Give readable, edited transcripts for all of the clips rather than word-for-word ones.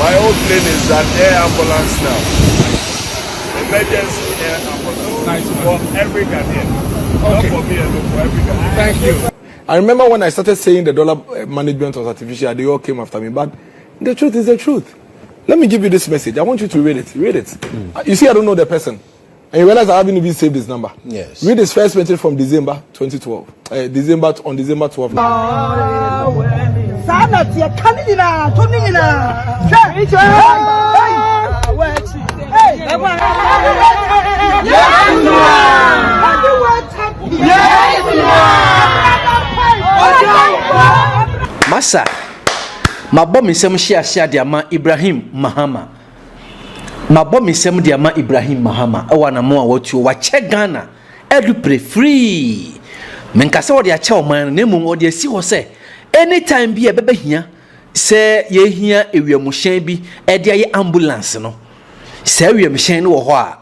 My old plane is an air ambulance now. Emergency air ambulance. Nice for every Ghanaian. Okay. Not for me alone, for every Ghanaian. Thank you. I remember when I started saying the dollar management was artificial, they all came after me. But the truth is the truth. Let me give you this message. I want you to read it. Read it. You see, I don't know the person. And you realize I haven't even saved his number. Yes. Read his first message from December 2012. December 12. Masa, mabɔ misɛm hyia de ama Ibrahim Mahama. Mabɔ misɛm de ama Ibrahim Mahama. Ɛwa na mo a watuo wakyɛ Ghana edupre free. Menkasa wo de akyɛ o man na mmom wo de asi hɔ sɛ anytime bi ɛbɛbɛ hia sɛ ye hia ewiamuhyɛn bi ɛde aye ambulance no. Sɛ ewiamuhyɛn no wɔ hɔ a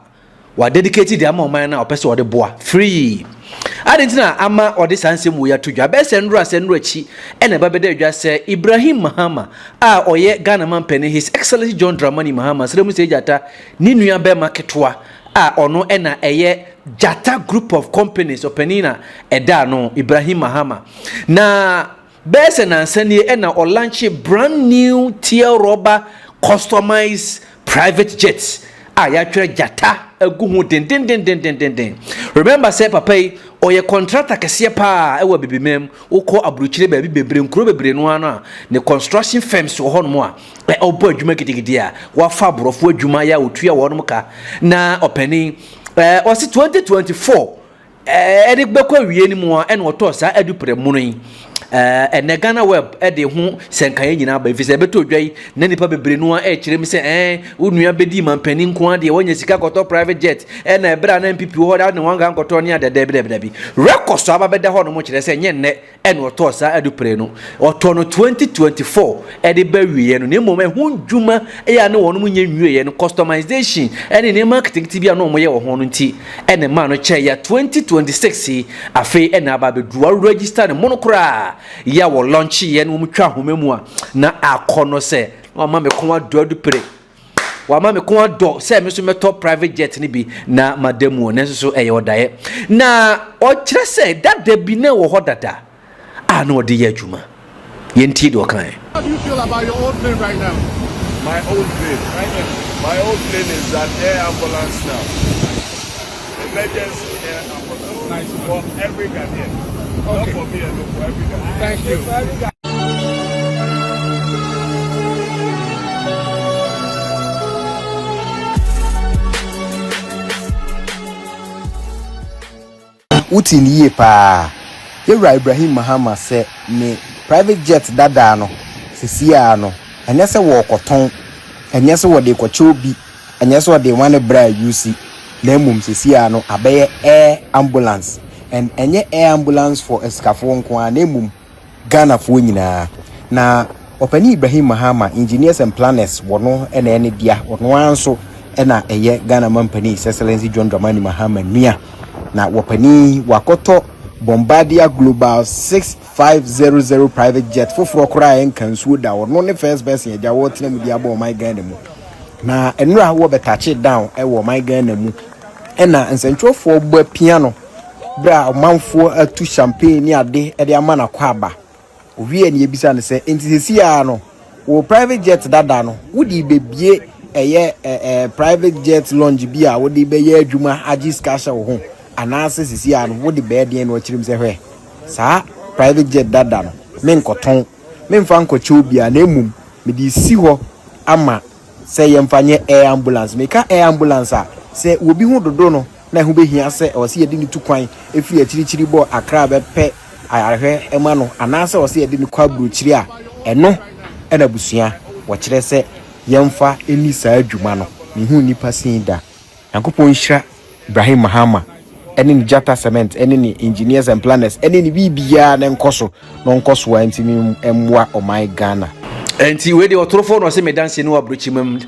wa dedicate de ama o man na opɛ sɛ wo de boa free. Adentina ama ode sansem wo ya todwa be se ndura achi ene ba beda dwa se Ibrahim Mahama a oye Ghana man pene His Excellency John Dramani Mahama sremu se jata ni nua be maketwa a ono ena eye Jata group of companies openina eda no Ibrahim Mahama na be se nansani ena o launch brand new tier rubber customized private jets a ya twere Jata aguhu den. Remember say papa oye contractor kese pa ewa bibimem ukọ aburuchire ba bi bebre nkuro bebre no ano ne construction firms wo hono a obo adwuma gidigidi a wa fa borofo adwuma ya otua wonom ka na openi wasi 2024 ede gbekwa wie ni mu a ene oto sa edupre mu no ene Ghana web ede ho senkan nyina ba efise beto dwai na nipa bebre no a kire mi se unua bedi mampani nko ade wonya sika koto private jet na ebra na NPP ho da ne wanga koto ne ade bi record so ababeda ho no mo kire se nye ne ene oto sa edupre no oto no 2024 ede ba wie no ne mom ho dwuma ya ne wono mo nya wie no customization ene ne marketing tibia no mo ye wo ho no nti ene ma no che ya 2026 afi ene ababeduwa register ne monokra ya wo launch ye no mutwa homemu a na akono se wa ma me kon ado adupre wa ma me kon ado se me so meto private jet ni bi na madamu ne so eye odaye na o kire se dada bi na wo hodada a na ode ya adwuma ye nti do kan. How do you feel about your old plane right now? My old plane. My old plane is an air ambulance now. Emergency air ambulance. Nice. For every Ghanaian. Okay. Not for me alone, for every Ghanaian. Thank you. Uti niye pa Ibrahim Mahama se me private jet dada no sisia no enye se wo koton enye se wo de kwacho bi enye se wo de wane bra UC na mum sisia no abeye air ambulance and enye air ambulance for escafo nko na mum Ghana fo nyina na opani Ibrahim Mahama engineers and planners wono ena ene dia wono anso ena eye Ghana mampani Excellency John Dramani Mahama nua na wopani wakoto Bombardier Global 6500 private jet for kura en kansu da wono ne first best ya jawo tena mu dia bo my Ghana mu na enura wo betache down e wo my Ghana mu ena nsentwofo bo piano bra manfo atu champagne ni ade e de amana kwaba owie ne ebisa ne se entisesi a no wo private jet dada no wodi bebie eye private jet lounge bi a wodi be ye adwuma agiska sha wo ho anase sisi a no wodi be de no akirim se hwe sa private jet dada no men koton men fa nkoche obi a na emum me di si ho ama se ye mfanye air ambulance me ka air ambulance a se obi hu dodo no na hu behia se o se ye di ni tukwan efi akirichiri bo akra be pe ayarhwe ema no anase o se ye di ni kwa buruchiri a eno ena busua wo kire se yemfa eni sa adwuma no me hu nipa sin da yankopon hira Ibrahim Mahama eni ni Jata Cement eni ni engineers and planners eni ni bibia na nkoso no nkoso wa ntimi emwa o my Ghana And see where the autophone was a dancing no abrochimum.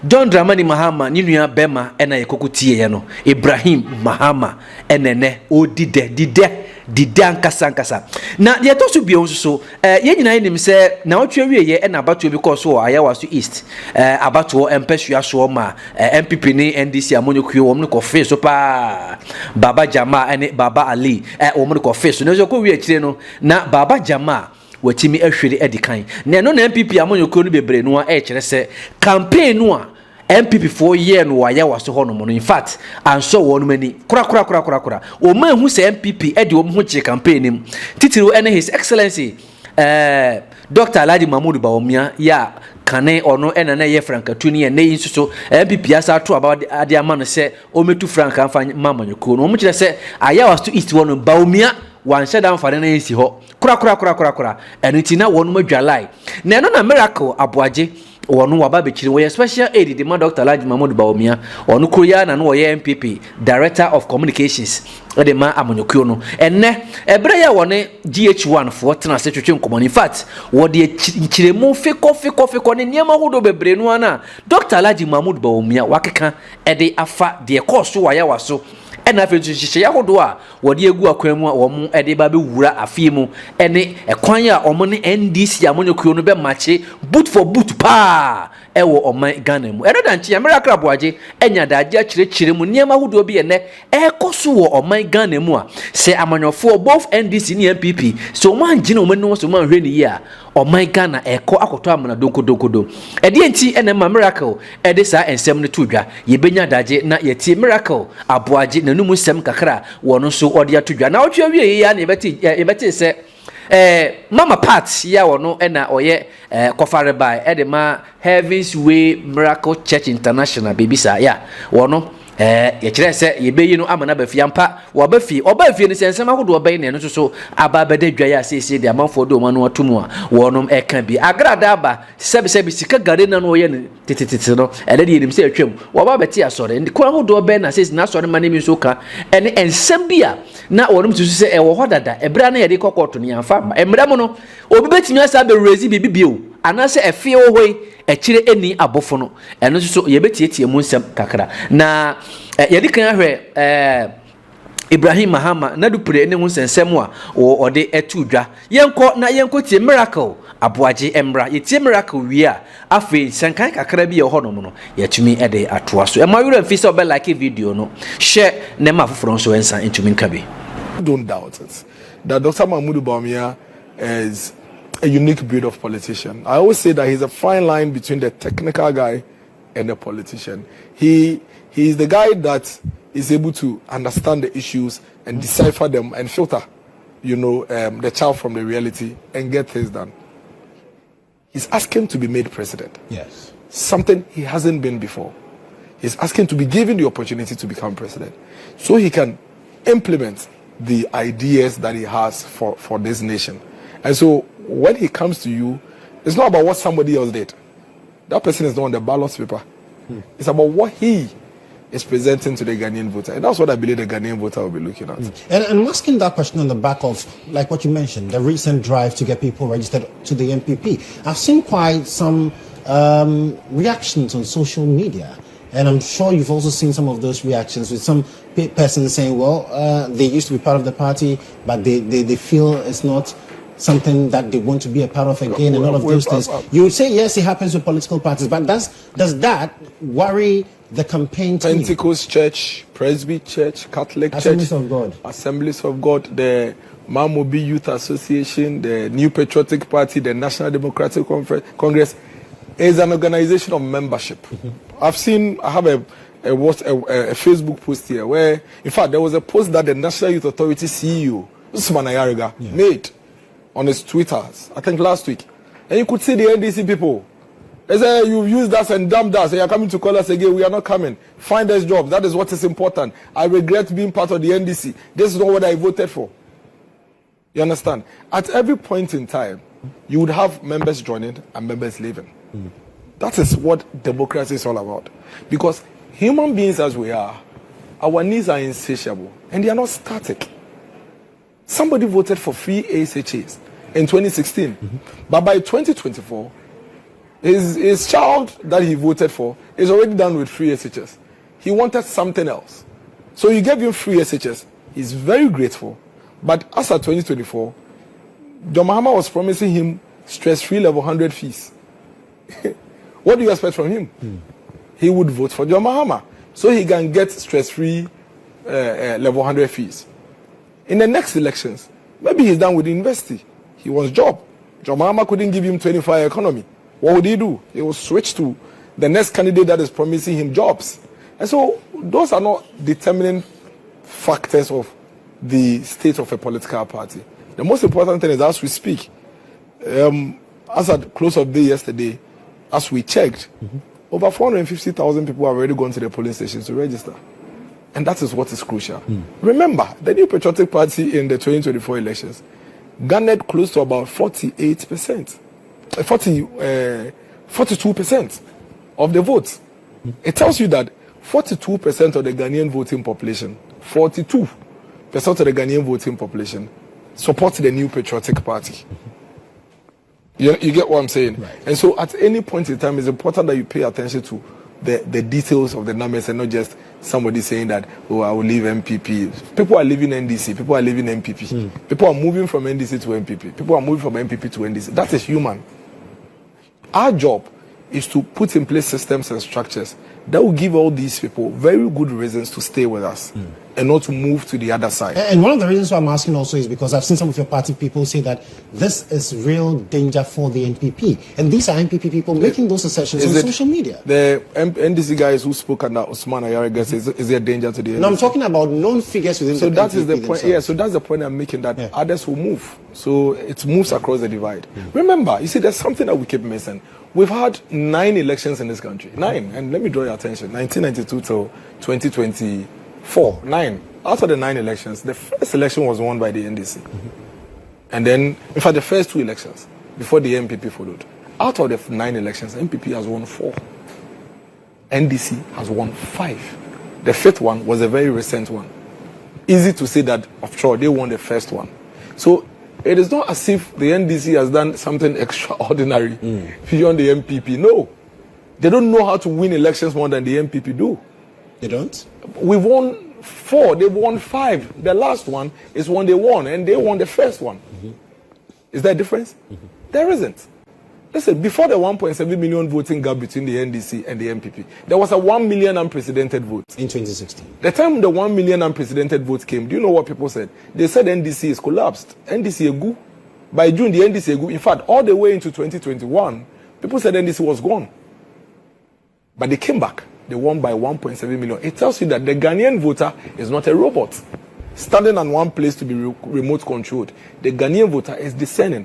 John Dramani Mahama, Ninuya Bema, and I Kokuti, Ibrahim Mahama, and Nene, oh, did Ankasa. Now, there also be also, yen him say, now ye and about to because so I was to East, about to Empesua Swama, MPP, NDC, Amonio, Omnico face, Baba Jama, and Baba Ali, Omnico face, no, you na Baba Jama. Watimi ehwere edikan na no na MPP amonyo ko no bebre no a kire se campaign no a MPP for year no wa ya waso ho no mo in fact anso wo no mani kura o ma hu se MPP e de o ho che campaign nim titiri ene his excellency Dr. Alhaji Mahmoud Bawumia ya kane ono ena na ye franka tuni e nei nsuso MPP asa to about ade ama no se o metu franka amfa mamanyo ko no mo kire se aya waso east wo no Bawumia wan shut down for na isi ho kura enu ti na wonu madwalai na eno na miracle aboaje wonu waba bekiri wo special aid the Dr. Alhaji Mahmoud Bawumia wonu koya na no wo MPP director of communications de ma amonyokuo no enne ebre ya wone GH1 for tena se twetwe nkomo in fact wo de nkiremu fiko ne niam ahodo bebre no ana Dr. Alhaji Mahmoud Bawumia wakeka de afa de course wa ya waso ena fe hihye yahodo a wode egu akwan mu a wo mu ede ba be wura afie mu ene ekwan a omo ne NDC amonyokuo no be mache boot for boot pa ewo oman Ghana mu ero dan chi ya miracle aboaje enya daje akirechire mu niam ahodo bi ene ekoso wo oman Ghana mu a se amanyofo both NDC ni NPP so man gina oman no so man hwe ni ya oman Ghana eko akoto amana donkodo ede enti ene ma miracle ede sa ensem no tudwa yebenya daje na yeti miracle aboaje na numu sem kakra wono so ode atudwa na otwe wie ya na yebeti se mama pat ya wono ena oye kofare by edema Heaven's Way Miracle Church International bebisa ya wono ye kire se ye beyi no amana ba fiampa wo ba fi ni sensema hodo obai ne no so aba beda dwa ya sese de amanfo do ma no atomu a wonom eka bi Agradaa ba sebi sika gare na no ye ne titititi no ele de yenim se atwam wo ba beti asore ndi kwa hodo obai na sese na asore ma ne mi so ka ene ensem bia na wonom tusu se e wo hodada ebra na ye de kokoto ni amfa emra mo no obi betimi asa be rezi bibibio anase efe wo hoi ekire eni abofo no eno so yebetietie mu nsem kakra na yedi kan ahwe Ibrahim Mahama na dupre ene hu nsensem a ode etudwa yenko tie miracle aboaje emra yetie miracle wi a afi senkan kakra bi ye ho no no yatumi ede atoa so emayura mfi se obe like video no share ne ma foforo so ensan entumi nkabe. Don't doubt it that Dr. Mahmoud Bawumia is a unique breed of politician. I always say that he's a fine line between the technical guy and the politician. He is the guy that is able to understand the issues and decipher them and filter, the child from the reality and get things done. He's asking to be made president. Yes. Something he hasn't been before. He's asking to be given the opportunity to become president so he can implement the ideas that he has for this nation. And so when he comes to you, it's not about what somebody else did. That person is not on the ballot paper. It's about what he is presenting to the Ghanaian voter. And that's what I believe the Ghanaian voter will be looking at. And I'm asking that question on the back of, like what you mentioned, the recent drive to get people registered to the NPP. I've seen quite some reactions on social media. And I'm sure you've also seen some of those reactions with some persons saying, well, they used to be part of the party, but they feel it's not something that they want to be a part of again, and all of those things. You would say, yes, it happens with political parties, but does that worry the campaign team? Pentecost Church, Presby Church, Catholic Assemblies Church, of God. Assemblies of God, the Mamobi Youth Association, the New Patriotic Party, the National Democratic Congress is an organization of membership. I have a Facebook post here where, in fact, there was a post that the National Youth Authority CEO, Usman Ayeka, made on his Twitters, I think last week. And you could see the NDC people. They say, you've used us and dumped us, and you're coming to call us again. We are not coming. Find us jobs. That is what is important. I regret being part of the NDC. This is not what I voted for. You understand? At every point in time, you would have members joining and members leaving. That is what democracy is all about. Because human beings as we are, our needs are insatiable, and they are not static. Somebody voted for free ASHAs. in 2016. But by 2024, his child that he voted for is already done with free SHS. He wanted something else. So you gave him free SHS. He's very grateful. But as at 2024, John Mahama was promising him stress-free level 100 fees. What do you expect from him? He would vote for John Mahama so he can get stress-free level 100 fees. In the next elections, maybe he's done with the university. He wants job. John Mahama couldn't give him 25 economy. What would he do? He will switch to the next candidate that is promising him jobs. And so those are not determining factors of the state of a political party. The most important thing is, as we speak, as at close of day yesterday, as we checked, over 450,000 people have already gone to the polling stations to register. And that is what is crucial. Remember, the New Patriotic Party in the 2024 elections garnered close to about 48%, 42% of the votes. It tells you that 42% of the Ghanaian voting population, 42% of the Ghanaian voting population support the New Patriotic Party. You get what I'm saying? Right. And so at any point in time, it's important that you pay attention to the details of the numbers and not just somebody saying that, oh, I will leave NPP. People are leaving NDC. People are leaving NPP. People are moving from NDC to NPP. People are moving from NPP to NDC. That is human. Our job is to put in place systems and structures that will give all these people very good reasons to stay with us and not to move to the other side. And one of the reasons why I'm asking also is because I've seen some of your party people say that this is real danger for the NPP. And these are NPP people making those assertions on social media. The NDC guys who spoke under Usman Ayeka says, is there danger to the NDC? No, I'm talking about known figures within so the that NPP is the point. themselves. Yeah, so that's the point I'm making, that others will move. So it moves across the divide. Remember, you see, there's something that we keep missing. We've had 9 elections in this country. 9. And let me draw your attention. 1992 till 2024. 9. Out of the 9 elections, the first election was won by the NDC. And then, in fact, the first 2 elections, before the NPP followed. Out of the 9 elections, NPP has won 4. NDC has won 5. The 5th one was a very recent one. Easy to say that, after all, they won the first one. So, it is not as if the NDC has done something extraordinary beyond the NPP. No. They don't know how to win elections more than the NPP do. They don't? We've won 4. They've won 5. The last one is when they won, and they won the first one. Is there a difference? There isn't. Listen, before the 1.7 million voting gap between the NDC and the NPP, there was a 1 million unprecedented vote. In 2016. The time the 1 million unprecedented votes came, do you know what people said? They said NDC is collapsed. NDC egu. By June, the NDC egu. In fact, all the way into 2021, people said NDC was gone. But they came back. They won by 1.7 million. It tells you that the Ghanaian voter is not a robot standing in one place to be remote controlled. The Ghanaian voter is discerning.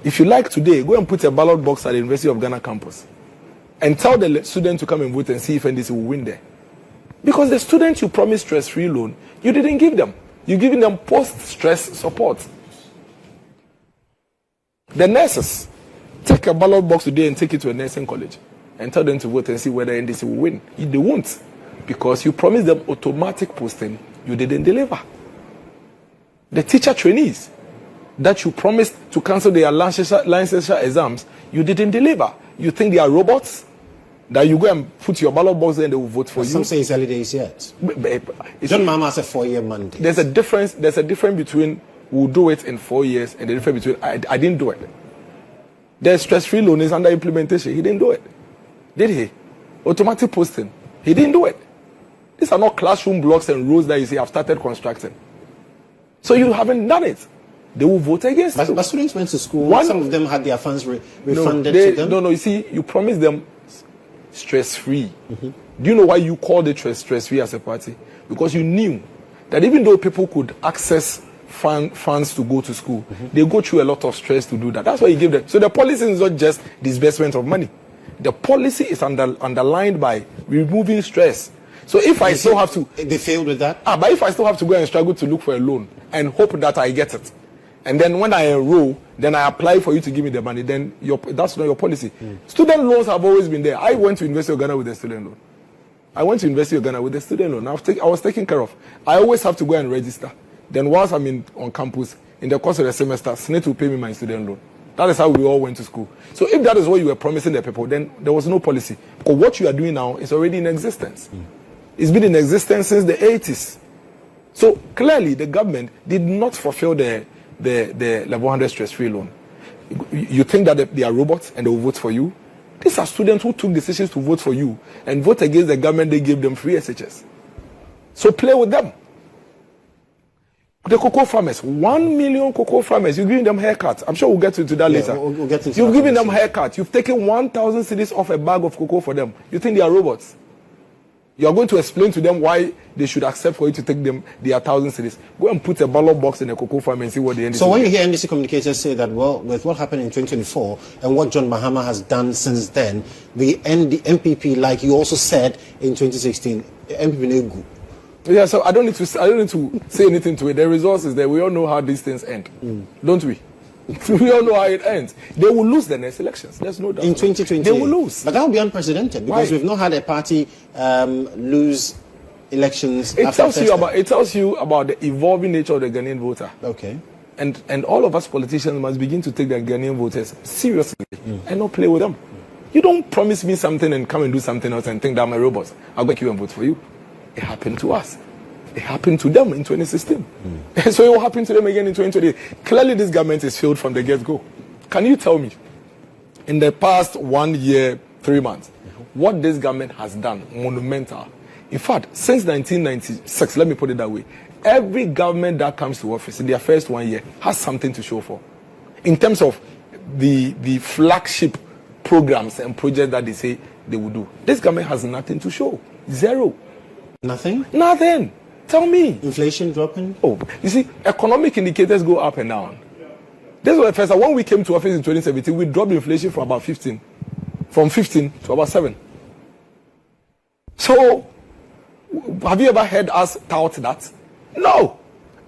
If you like today, go and put a ballot box at the University of Ghana campus and tell the student to come and vote and see if NDC will win there. Because the students you promised stress-free loan, you didn't give them. You're giving them post-stress support. The nurses, take a ballot box today and take it to a nursing college and tell them to vote and see whether NDC will win. They won't, because you promised them automatic posting, you didn't deliver. The teacher trainees that you promised to cancel their licensure exams, you didn't deliver. You think they are robots? That you go and put your ballot box there and they will vote for you? Some say it's early days yet. John Mahama has a 4-year mandate. There's a difference between we'll do it in 4 years and the difference between I didn't do it. The stress-free loan is under implementation. He didn't do it. Did he? Automatic posting. He didn't do it. These are not classroom blocks and roads that you say I've started constructing. So you haven't done it. They will vote against you. But students went to school. Some of them had their funds refunded to them. No, you see, you promised them stress-free. Do you know why you called it stress-free as a party? Because you knew that even though people could access funds to go to school, they go through a lot of stress to do that. That's why you give them. So the policy is not just disbursement of money. The policy is underlined by removing stress. So if I still have to... They failed with that? But if I still have to go and struggle to look for a loan and hope that I get it, and then when I enroll, then I apply for you to give me the money, then that's not your policy. Student loans have always been there. I went to University of Ghana with a student loan. I was taken care of. I always have to go and register. Then once I'm on campus, in the course of the semester, Senate will pay me my student loan. That is how we all went to school. So if that is what you were promising the people, then there was no policy. Because what you are doing now is already in existence. It's been in existence since the 80s. So clearly, the government did not fulfill the level 100 stress-free loan. You think that they are robots and they will vote for you? These are students who took decisions to vote for you and vote against the government. They gave them free SHS. So play with them. The cocoa farmers, 1 million cocoa farmers, you're giving them haircuts. I'm sure we'll get into that later. We'll get into You've that given them haircuts. You've taken 1,000 cedis off a bag of cocoa for them. You think they are robots? You are going to explain to them why they should accept for you to take them their 1,000 cedis. Go and put a ballot box in a cocoa farm and see what the NDC. So when you hear NDC communicators say that, well, with what happened in 2024 and what John Mahama has done since then, the NPP, like you also said in 2016, NPP no good. Yeah, so I don't need to say anything to it. The results is there. We all know how these things end, don't we? We all know how it ends. They will lose the next elections. There's no doubt. In 2020, they will lose. But that will be unprecedented because we've not had a party lose elections. It tells you about the evolving nature of the Ghanaian voter. Okay. And all of us politicians must begin to take the Ghanaian voters seriously and not play with them. You don't promise me something and come and do something else and think that I'm a robot. I'll make you and vote for you. It happened to us. It happened to them in 2016. So it will happen to them again in 2020. Clearly, this government is failed from the get-go. Can you tell me, in the past 1 year, 3 months, what this government has done, monumental? In fact, since 1996, let me put it that way, every government that comes to office in their first 1 year has something to show for. In terms of the flagship programs and projects that they say they will do. This government has nothing to show. Zero. Nothing? Nothing. Tell me. Inflation dropping? Oh, you see, economic indicators go up and down. This was the first time. When we came to office in 2017, we dropped inflation from about 15 to about 7. So, have you ever heard us tout that? No.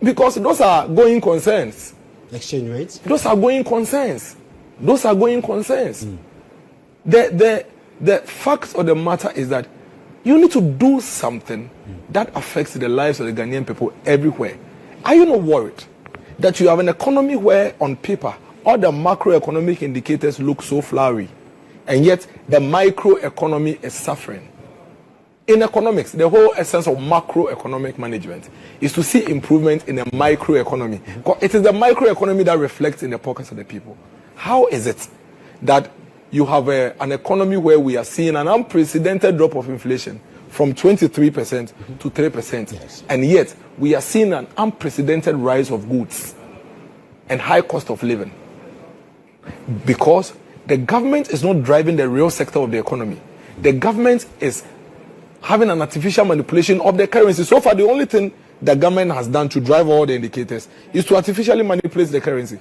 Because those are going concerns. Exchange rates? Those are going concerns. The fact of the matter is that you need to do something that affects the lives of the Ghanaian people everywhere. Are you not worried that you have an economy where, on paper, all the macroeconomic indicators look so flowery, and yet the microeconomy is suffering? In economics, the whole essence of macroeconomic management is to see improvement in the microeconomy. It is the microeconomy that reflects in the pockets of the people. How is it that you have an economy where we are seeing an unprecedented drop of inflation from 23% to 3%, yes, and yet we are seeing an unprecedented rise of goods and high cost of living? Because the government is not driving the real sector of the economy. The government is having an artificial manipulation of the currency. So far, the only thing the government has done to drive all the indicators is to artificially manipulate the currency.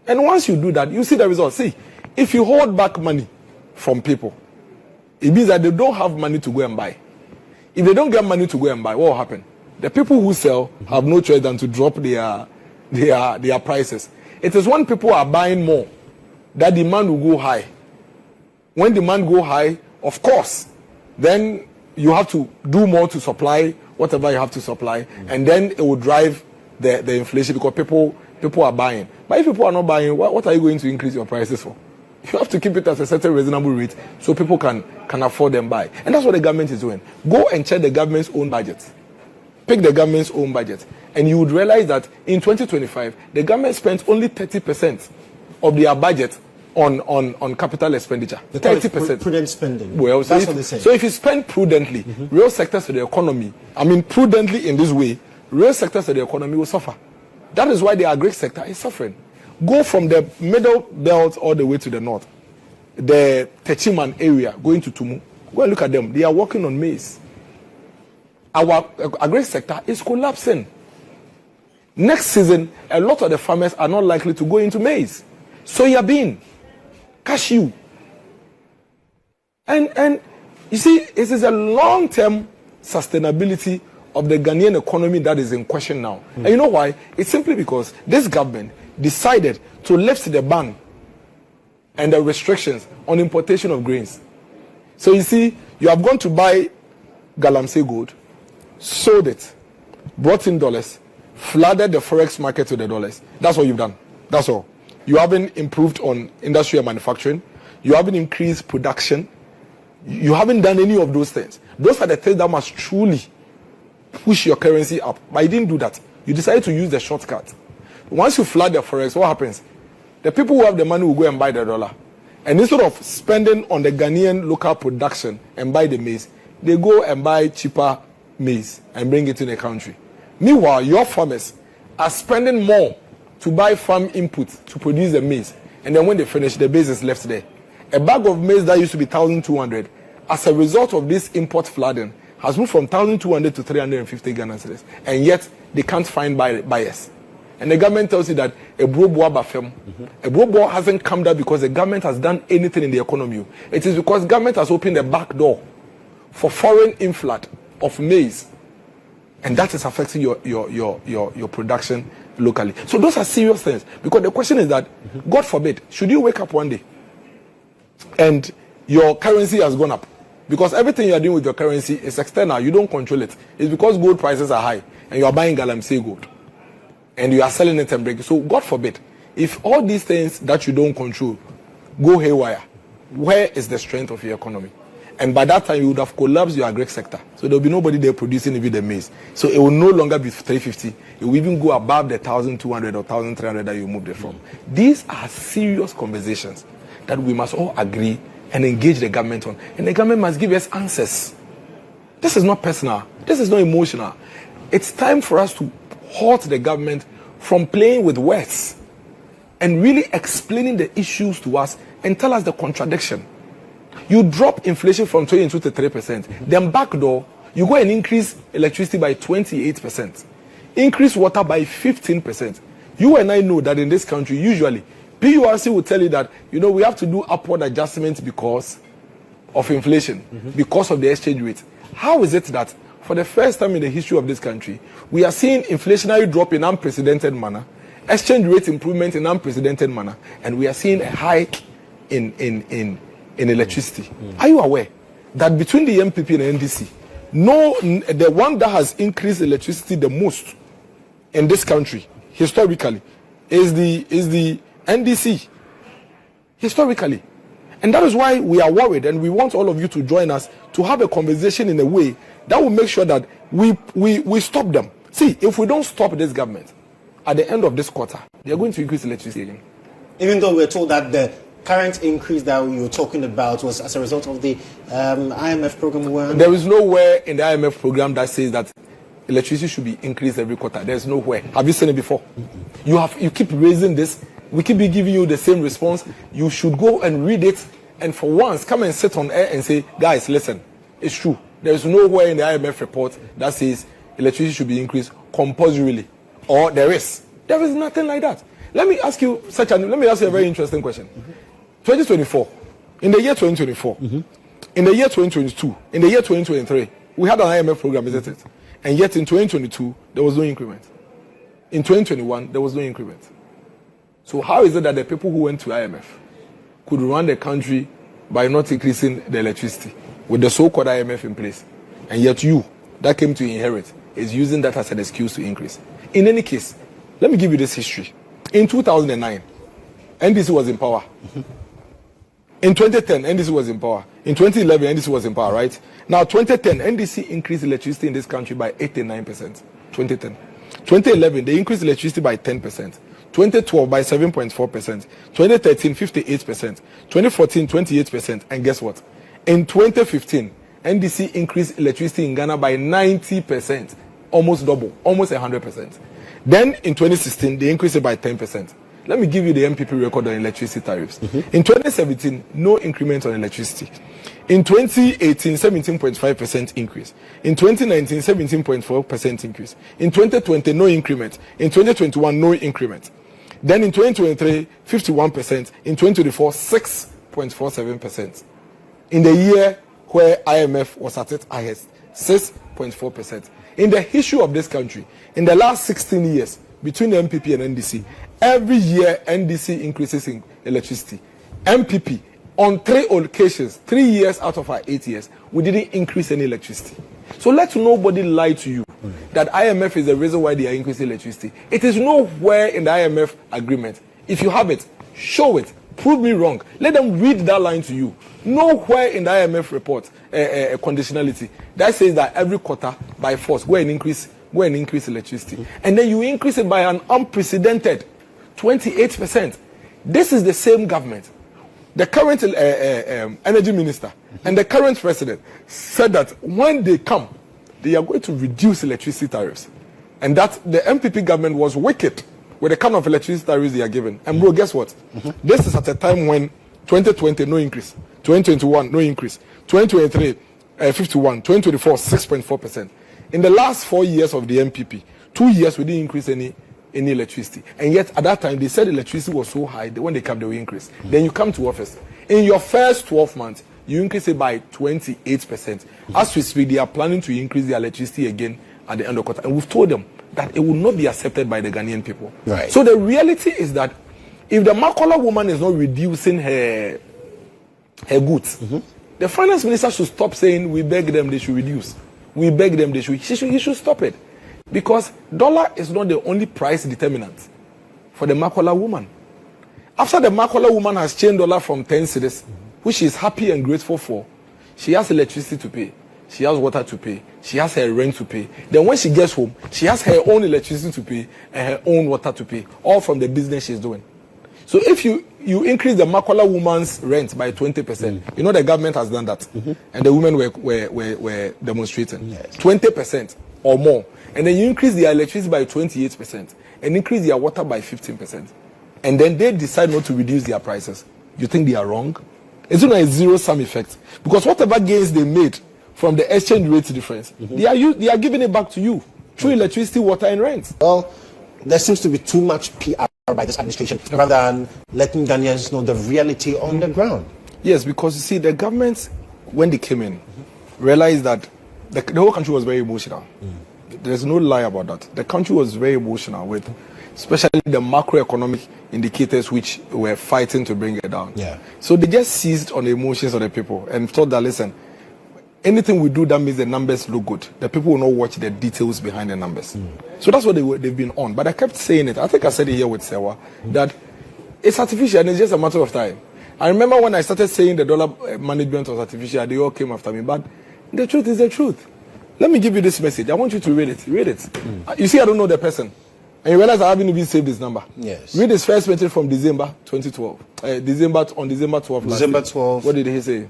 And once you do that, you see the results. See, if you hold back money from people, it means that they don't have money to go and buy. If they don't get money to go and buy, what will happen? The people who sell have no choice than to drop their prices. It is when people are buying more that demand will go high. When demand go high, of course, then you have to do more to supply whatever you have to supply, and then it will drive the inflation because people are buying. But if people are not buying, what are you going to increase your prices for? You have to keep it at a certain reasonable rate so people can afford them buy. And that's what the government is doing. Go and check the government's own budget. Pick the government's own budget. And you would realize that in 2025, the government spent only 30% of their budget on capital expenditure. 30%. Prudent spending. Well, that's what they say. So if you spend prudently, real sectors of the economy, prudently in this way, real sectors of the economy will suffer. That is why the agri sector is suffering. Go from the middle belt all the way to the north. The Techiman area, going to Tumu. Go and look at them. They are working on maize. Our agri sector is collapsing. Next season, a lot of the farmers are not likely to go into maize. Soya bean, cashew. And you see, it is a long-term sustainability of the Ghanaian economy that is in question now. And you know why? It's simply because this government decided to lift the ban and the restrictions on importation of grains. So you see, you have gone to buy Galamsey gold, sold it, brought in dollars, flooded the forex market with the dollars. That's what you've done. That's all. You haven't improved on industry and manufacturing. You haven't increased production. You haven't done any of those things. Those are the things that must truly push your currency up. But you didn't do that. You decided to use the shortcut. Once you flood the forex, what happens? The people who have the money will go and buy the dollar. And instead of spending on the Ghanaian local production and buy the maize, they go and buy cheaper maize and bring it in the country. Meanwhile, your farmers are spending more to buy farm input to produce the maize. And then when they finish, the maize is left there. A bag of maize that used to be 1,200, as a result of this import flooding, has moved from 1,200 to 350 Ghana cedis. And yet, they can't find buyers. And the government tells you that a brobo hasn't come down because the government has done anything in the economy. It is because government has opened the back door for foreign inflood of maize. And that is affecting your production locally. So those are serious things. Because the question is that, God forbid, should you wake up one day and your currency has gone up? Because everything you are doing with your currency is external. You don't control it. It's because gold prices are high and you are buying Galamsey gold. And you are selling it and breaking. So God forbid, if all these things that you don't control go haywire, where is the strength of your economy? And by that time, you would have collapsed your agri sector. So there will be nobody there producing even the maize. So it will no longer be 350. It will even go above the 1,200 or 1,300 that you moved it from. These are serious conversations that we must all agree and engage the government on. And the government must give us answers. This is not personal. This is not emotional. It's time for us to halt the government from playing with words and really explaining the issues to us and tell us the contradiction. You drop inflation from 22 to 3%. Then backdoor, you go and increase electricity by 28%. Increase water by 15%. You and I know that in this country, usually, PURC will tell you that, we have to do upward adjustments because of inflation, because of the exchange rate. How is it that for the first time in the history of this country, we are seeing inflationary drop in unprecedented manner, exchange rate improvement in unprecedented manner, and we are seeing a hike in electricity? Are you aware that between the NPP and NDC, the one that has increased electricity the most in this country historically is the NDC? Historically. And that is why we are worried, and we want all of you to join us to have a conversation in a way that will make sure that we stop them. See, if we don't stop this government, at the end of this quarter, they are going to increase electricity again. Even though we're told that the current increase that you were talking about was as a result of the IMF program. There is nowhere in the IMF program that says that electricity should be increased every quarter. There's nowhere. Have you seen it before? You keep raising this. We keep giving you the same response. You should go and read it, and for once, come and sit on air and say, guys, listen, it's true. There is nowhere in the IMF report that says electricity should be increased compulsorily. Or there is. There is nothing like that. Let me ask you a very interesting question. 2024, in the year 2024, in the year 2022, in the year 2023, we had an IMF program, isn't it? And yet in 2022, there was no increment. In 2021, there was no increment. So how is it that the people who went to IMF could run the country by not increasing the electricity with the so-called IMF in place? And yet you, that came to inherit, is using that as an excuse to increase. In any case, let me give you this history. In 2009, NDC was in power. In 2010, NDC was in power. In 2011, NDC was in power, right? Now, 2010, NDC increased electricity in this country by 89%. 2010. 2011, they increased electricity by 10%. 2012 by 7.4%. 2013, 58%. 2014, 28%. And guess what? In 2015, NDC increased electricity in Ghana by 90%. Almost double. Almost 100%. Then, in 2016, they increased it by 10%. Let me give you the NPP record on electricity tariffs. In 2017, no increment on electricity. In 2018, 17.5% increase. In 2019, 17.4% increase. In 2020, no increment. In 2021, no increment. Then in 2023, 51%. In 2024, 6.47%. In the year where IMF was at its highest, 6.4%. In the history of this country, in the last 16 years, between the NPP and NDC, every year NDC increases in electricity. NPP, on 3 occasions, 3 years out of our 8 years, we didn't increase any electricity. So let nobody lie to you that IMF is the reason why they are increasing electricity. It is nowhere in the IMF agreement. If you have it, show it. Prove me wrong. Let them read that line to you. Nowhere in the IMF report, conditionality, that says that every quarter, by force, go and increase electricity. And then you increase it by an unprecedented 28%. This is the same government. The current energy minister and the current president said that when they come, they are going to reduce electricity tariffs. And that the NPP government was wicked with the kind of electricity tariffs they are given. And bro, guess what? This is at a time when 2020, no increase. 2021, no increase. 2023, 51. 2024, 6.4%. In the last 4 years of the NPP, 2 years we didn't increase any electricity. And yet, at that time, they said electricity was so high that when they came, they will increase. Then you come to office. In your first 12 months, you increase it by 28%. As we speak, they are planning to increase the electricity again at the end of the quarter. And we've told them that it will not be accepted by the Ghanaian people. Right. So the reality is that if the Makola woman is not reducing her goods, the finance minister should stop saying, we beg them, they should reduce. We beg them, he should stop it. Because dollar is not the only price determinant for the Makola woman. After the Makola woman has changed dollar from 10 cedis, which she is happy and grateful for, she has electricity to pay, she has water to pay, she has her rent to pay. Then when she gets home, she has her own electricity to pay and her own water to pay, all from the business she's doing. So if you increase the Makola woman's rent by 20%, you know the government has done that, and the women were demonstrating, 20% or more, and then you increase their electricity by 28% and increase their water by 15%, and then they decide not to reduce their prices. You think they are wrong? It's not a zero-sum effect, because whatever gains they made from the exchange rate difference, they are giving it back to you through electricity, water, and rent. Well, there seems to be too much PR by this administration rather than letting Ghanaians know the reality on the ground. Yes, because you see, the government, when they came in, realized that the whole country was very emotional. There's no lie about that. The country was very emotional with especially the macroeconomic indicators which were fighting to bring it down. Yeah. So they just seized on the emotions of the people and thought that, listen, anything we do that makes the numbers look good, the people will not watch the details behind the numbers. So that's what they've been on. But I kept saying it. I think I said it here with Sewa, that it's artificial and it's just a matter of time. I remember when I started saying the dollar management was artificial, they all came after me. But the truth is the truth. Let me give you this message. I want you to read it. Read it. You see, I don't know the person. And you realize I haven't even saved this number. Yes. Read his first message from December 2012. December 12. December 12. What did he say?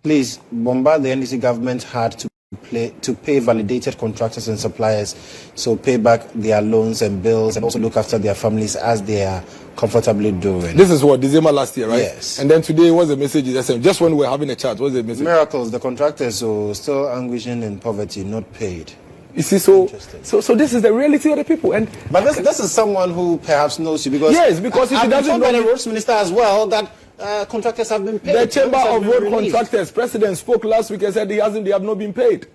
Please bombard the NDC government hard to pay validated contractors and suppliers, so pay back their loans and bills and also look after their families as they are comfortably doing. This is what, December last year, right? Yes. And then today, what's the message? Just when we were having a chat, what's the message? Miracles, the contractors are still languishing in poverty, not paid. You see, so this is the reality of the people. But this is someone who perhaps knows you, because yes, because if he doesn't know, the roads minister as well, that contractors have been paid. The Chamber of Road Contractors president spoke last week and said they have not been paid.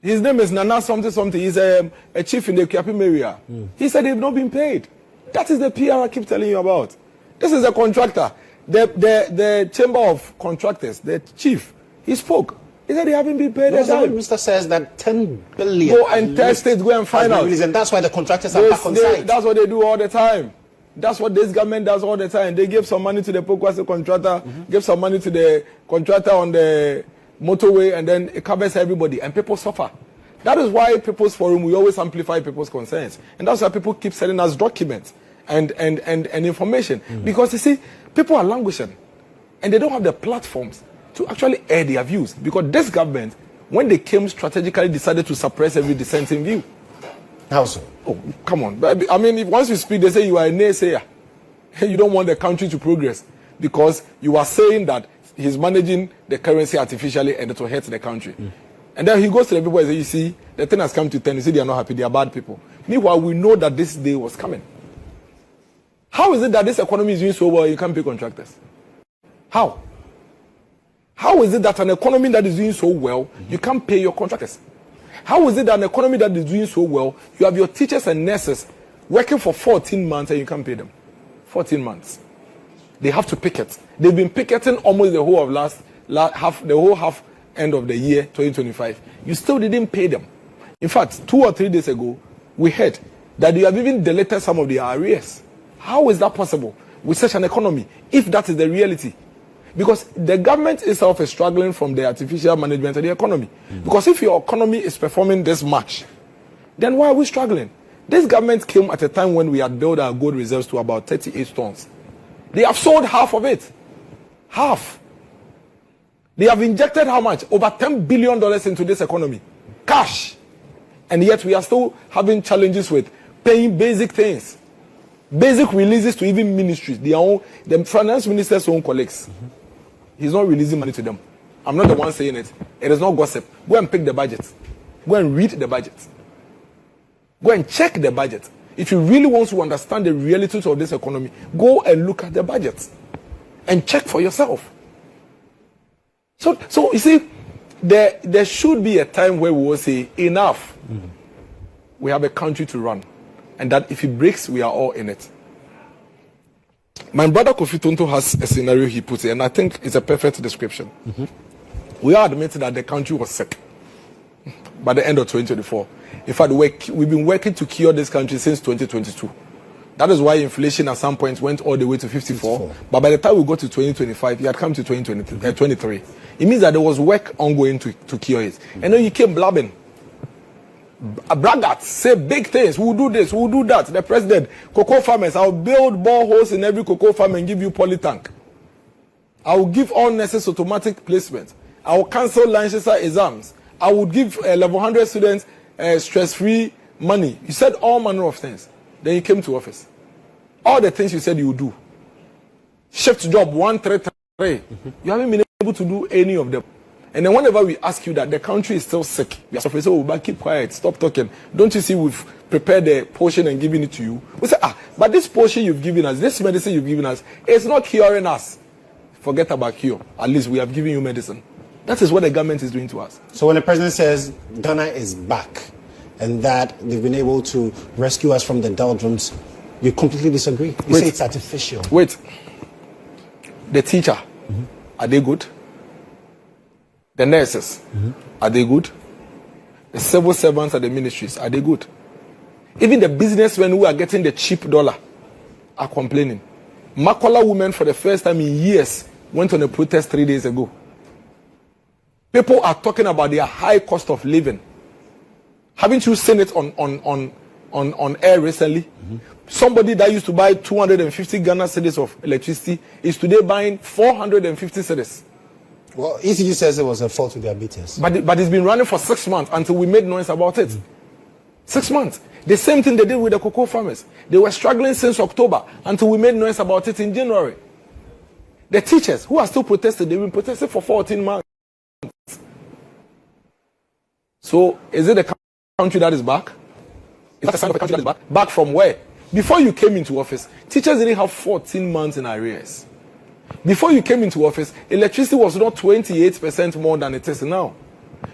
His name is Nana something. He's a chief in the Kiapim area. He said they've not been paid. That is the PR I keep telling you about. This is a contractor. The Chamber of Contractors, the chief, he spoke. He said they haven't been paid. The minister says that 10 billion. Go and test it, go and find out. And that's why the contractors are back on site. That's what they do all the time. That's what this government does all the time. They give some money to the Pokwase contractor, give some money to the contractor on the motorway, and then it covers everybody, and people suffer. That is why People's Forum, we always amplify people's concerns. And that's why people keep sending us documents and information. Because you see, people are languishing, and they don't have the platforms to actually air their views. Because this government, when they came, strategically decided to suppress every dissenting view. How so? Oh, come on. I mean, once you speak, they say you are a naysayer. You don't want the country to progress because you are saying that he's managing the currency artificially and it will hurt the country. And then he goes to the people and says, you see, the thing has come to 10. You see, they are not happy. They are bad people. Meanwhile, we know that this day was coming. How is it that this economy is doing so well, you can't pay contractors? How? How is it that an economy that is doing so well, you can't pay your contractors? How is it that an economy that is doing so well, you have your teachers and nurses working for 14 months and you can't pay them? 14 months. They have to picket. They've been picketing almost the whole of the whole half end of the year, 2025. You still didn't pay them. In fact, 2 or 3 days ago, we heard that you have even deleted some of the arrears. How is that possible with such an economy, if that is the reality? Because the government itself is struggling from the artificial management of the economy. Because if your economy is performing this much, then why are we struggling? This government came at a time when we had built our gold reserves to about 38 tons. They have sold half of it. Half. They have injected how much? Over $10 billion into this economy. Cash. And yet we are still having challenges with paying basic things. Basic releases to even ministries. The finance minister's own colleagues. He's not releasing money to them. I'm not the one saying it. It is not gossip. Go and pick the budget. Go and read the budget. Go and check the budget. If you really want to understand the realities of this economy, go and look at the budget and check for yourself. So you see, there should be a time where we will say, enough. We have a country to run. And that if it breaks, we are all in it. My brother Kofi Tonto has a scenario he puts in, and I think it's a perfect description. We are admitting that the country was sick by the end of 2024. In fact, we've been working to cure this country since 2022. That is why inflation at some point went all the way to 54. But by the time we got to 2025, it had come to 2023. It means that there was work ongoing to cure it. And then you came blabbing. Braggarts say big things. We'll do this, we'll do that. The president, cocoa farmers, I'll build boreholes in every cocoa farm and give you polytank. I will give all nurses automatic placement. I will cancel Lancaster exams. I would give level 100 students stress-free money. You said all manner of things. Then you came to office. All the things you said you would do. Shift job 133. You haven't been able to do any of them. And then whenever we ask you that the country is still sick, we are suffering, so keep quiet, stop talking. Don't you see we've prepared the portion and given it to you? We say, but this portion you've given us, this medicine you've given us, it's not curing us. Forget about cure. At least we have given you medicine. That is what the government is doing to us. So when the president says Ghana is back and that they've been able to rescue us from the doldrums, you completely disagree? You say it's artificial. Wait. The teacher, are they good? The nurses, are they good? The civil servants at the ministries, are they good? Even the businessmen who are getting the cheap dollar are complaining. Makola women, for the first time in years, went on a protest 3 days ago. People are talking about their high cost of living. Haven't you seen it on air recently? Somebody that used to buy 250 Ghana cedis of electricity is today buying 450 cedis. Well, ECG says it was a fault with their meters. But it's been running for 6 months until we made noise about it. 6 months. The same thing they did with the cocoa farmers. They were struggling since October until we made noise about it in January. The teachers who are still protesting, they've been protesting for 14 months. So, is it the country that is back? Is that a sign of a country that is back? Back from where? Before you came into office, teachers didn't have 14 months in arrears. Before you came into office, electricity was not 28% more than it is now.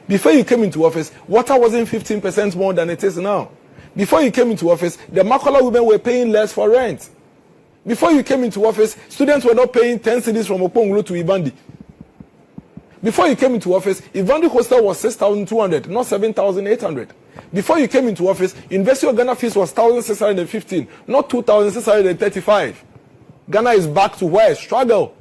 Before you came into office, water wasn't 15% more than it is now. Before you came into office, the Makola women were paying less for rent. Before you came into office, students were not paying 10 cedis from Okponglo to Ibandi. Before you came into office, Ibandi hostel was 6,200, not 7,800. Before you came into office, University of Ghana fees was 1,615, not 2,635. Ghana is back to where? Struggle.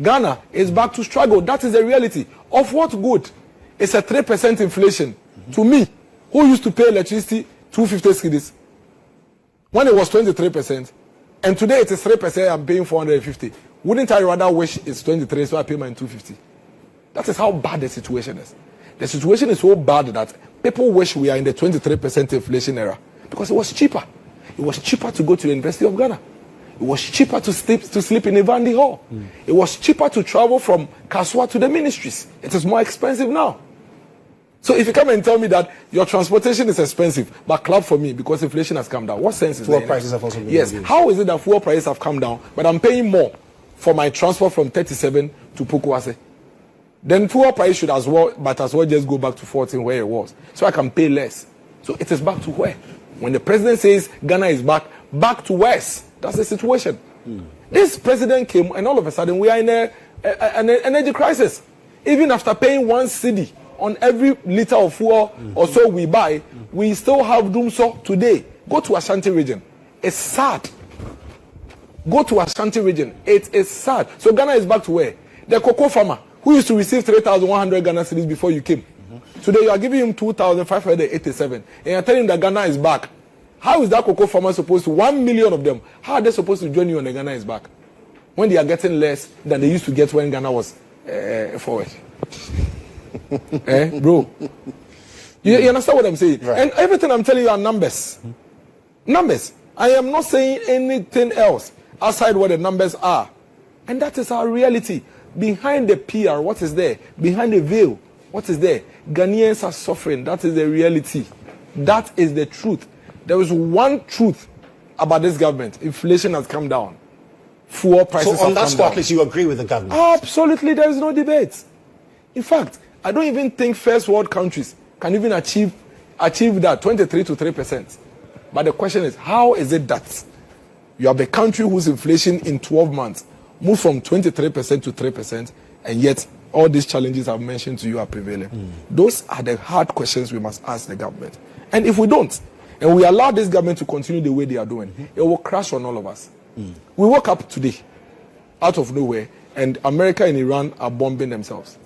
Ghana is back to struggle. That is the reality. Of what good? It's a 3% inflation. To me, who used to pay electricity 250 cedis when it was 23%, and today it is 3%, I'm paying 450. Wouldn't I rather wish it's 23, so I pay my 250? That is how bad the situation is. The situation is so bad that people wish we are in the 23% inflation era because it was cheaper. It was cheaper to go to the University of Ghana. It was cheaper to sleep in Ivandi Hall. It was cheaper to travel from Kaswa to the ministries. It is more expensive now. So if you come and tell me that your transportation is expensive, but clap for me because inflation has come down, what sense is that? Fuel prices have also been reduced. How is it that fuel prices have come down, but I'm paying more for my transport from 37 to Pukwase? Then fuel price should as well just go back to 14 where it was, so I can pay less. So it is back to where? When the president says Ghana is back to West, that's the situation. This president came and all of a sudden we are in an energy crisis. Even after paying 1 cedi on every liter of fuel or so we buy, we still have Dumso today. Go to Ashanti region. It's sad. Go to Ashanti region. It is sad. So Ghana is back to where? The cocoa farmer who used to receive 3,100 Ghana cedis before you came. Today you are giving him 2,587. And you're telling him that Ghana is back. How is that cocoa farmer supposed to, 1 million of them, how are they supposed to join you when the Ghana is back? When they are getting less than they used to get when Ghana was forward. Bro. You understand what I'm saying? Right. And everything I'm telling you are numbers. Numbers. I am not saying anything else outside what the numbers are. And that is our reality. Behind the PR, what is there? Behind the veil, what is there? Ghanaians are suffering. That is the reality. That is the truth. There is one truth about this government. Inflation has come down. Fuel prices So on have that come score, down. at least you agree with the government? Absolutely, there is no debate. In fact, I don't even think first world countries can even achieve that 23 to 3%. But the question is, how is it that you have a country whose inflation in 12 months moved from 23% to 3%, and yet all these challenges I've mentioned to you are prevailing? Those are the hard questions we must ask the government. And if we don't, and we allow this government to continue the way they are doing, it will crash on all of us. We woke up today, out of nowhere, and America and Iran are bombing themselves.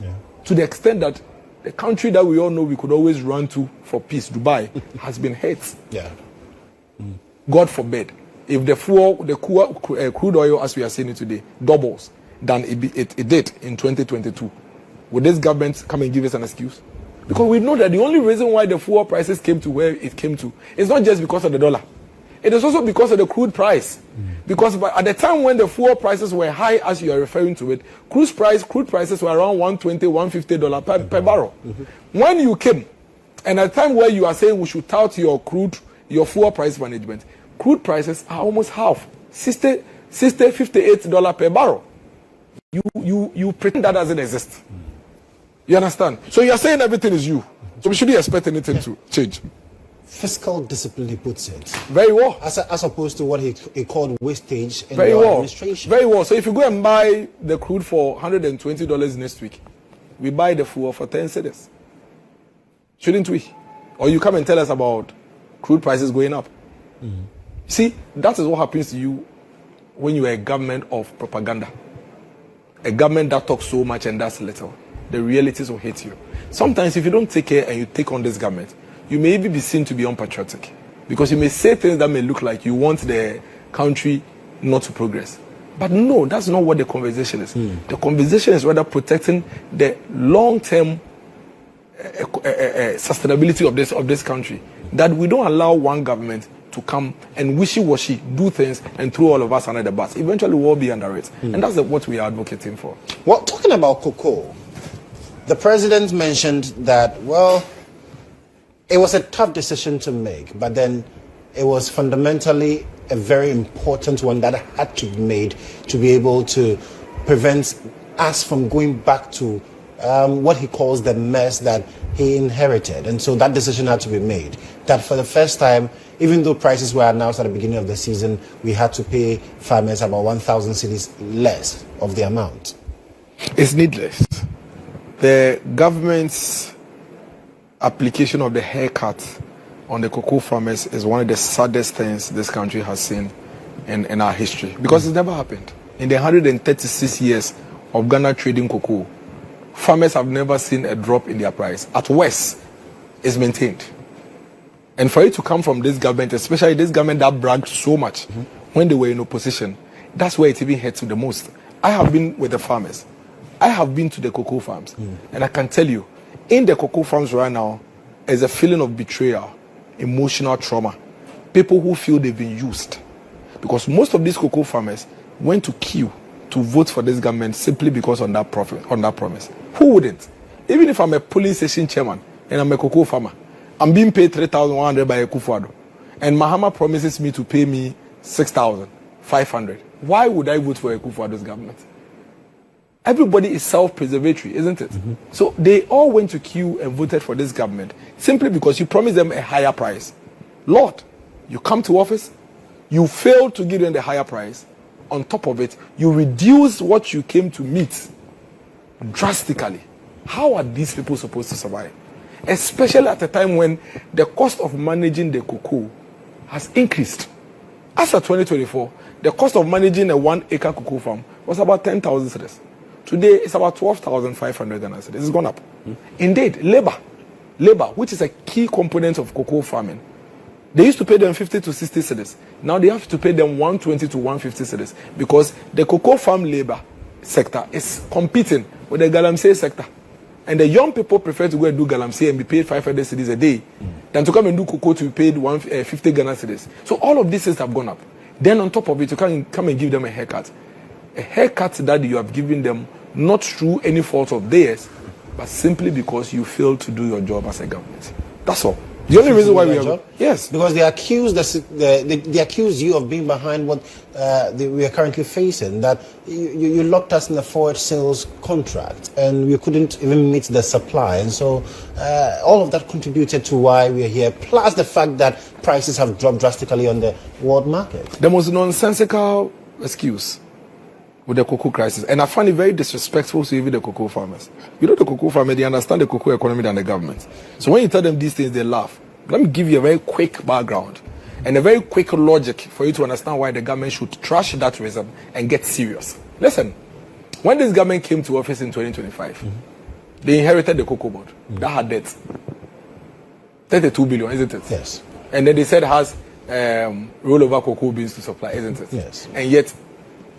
To the extent that the country that we all know we could always run to for peace, Dubai, has been hit. God forbid, if the crude oil, as we are seeing it today, doubles than it did in 2022, would this government come and give us an excuse? Because we know that the only reason why the fuel prices came to where it came to is not just because of the dollar. It is also because of the crude price. Because at the time when the fuel prices were high, as you are referring to it, crude prices were around $120, $150 per barrel. When you came, and at the time where you are saying we should tout your fuel price management, crude prices are almost half, $60, $58 per barrel. You pretend that doesn't exist. You understand? So you are saying everything is you. So we shouldn't expect anything to change. Fiscal discipline, he puts it. Very well. As opposed to what he called wastage in Very your well. administration. Very well. So if you go and buy the crude for $120 next week, we buy the fuel for 10 cedis. Shouldn't we? Or you come and tell us about crude prices going up. See, that is what happens to you when you are a government of propaganda. A government that talks so much and does little. The realities will hit you. Sometimes if you don't take care and you take on this government, you may even be seen to be unpatriotic. Because you may say things that may look like you want the country not to progress. But no, that's not what the conversation is. The conversation is rather protecting the long-term sustainability of this country. That we don't allow one government to come and wishy-washy do things and throw all of us under the bus. Eventually we'll all be under it. And that's what we are advocating for. Well, talking about cocoa, the president mentioned that, well, it was a tough decision to make, but then it was fundamentally a very important one that had to be made to be able to prevent us from going back to what he calls the mess that he inherited. And so that decision had to be made. That for the first time, even though prices were announced at the beginning of the season, we had to pay farmers about 1,000 cedis less of the amount. It's needless. The government's application of the haircut on the cocoa farmers is one of the saddest things this country has seen in our history. Because it's never happened. In the 136 years of Ghana trading cocoa, farmers have never seen a drop in their price. At worst, it's maintained. And for it to come from this government, especially this government that bragged so much when they were in opposition, that's where it even hurts the most. I have been with the farmers. I have been to the cocoa farms. And I can tell you, in the cocoa farms right now, there's a feeling of betrayal, emotional trauma. People who feel they've been used. Because most of these cocoa farmers went to queue to vote for this government simply because on that promise. Who wouldn't? Even if I'm a police station chairman and I'm a cocoa farmer, I'm being paid 3,100 by Akufo-Addo, and Mahama promises me to pay me 6,500. Why would I vote for Akufo-Addo's government? Everybody is self-preservatory, isn't it? So they all went to queue and voted for this government simply because you promised them a higher price. Lord, you come to office, you fail to give them the higher price. On top of it, you reduce what you came to meet drastically. How are these people supposed to survive? Especially at a time when the cost of managing the cocoa has increased. As of 2024, the cost of managing a 1 acre cocoa farm was about 10,000 cedis. Today, it's about 12,500 Ghana cedis. It's gone up. Indeed, labor, which is a key component of cocoa farming, they used to pay them 50 to 60 cedis. Now they have to pay them 120 to 150 cedis because the cocoa farm labor sector is competing with the Galamsey sector. And the young people prefer to go and do Galamsey and be paid 500 cedis a day than to come and do cocoa to be paid 50 Ghana cedis. So all of these things have gone up. Then on top of it, you can come and give them a haircut. A haircut that you have given them not through any fault of theirs, but simply because you failed to do your job as a government. That's all. The only reason why we are... Yes. Because they accuse you of being behind what we are currently facing, that you locked us in a forward sales contract and we couldn't even meet the supply. And so all of that contributed to why we are here, plus the fact that prices have dropped drastically on the world market. The most nonsensical excuse with the cocoa crisis, and I find it very disrespectful to even the cocoa farmers. You know, the cocoa farmers, they understand the cocoa economy than the government. So when you tell them these things, they laugh. Let me give you a very quick background and a very quick logic for you to understand why the government should trash that reason and get serious. Listen, when this government came to office in 2025, they inherited the cocoa board that had debt. 32 billion, isn't it? Yes. And then they said it has rollover cocoa beans to supply, isn't it? Yes. And yet,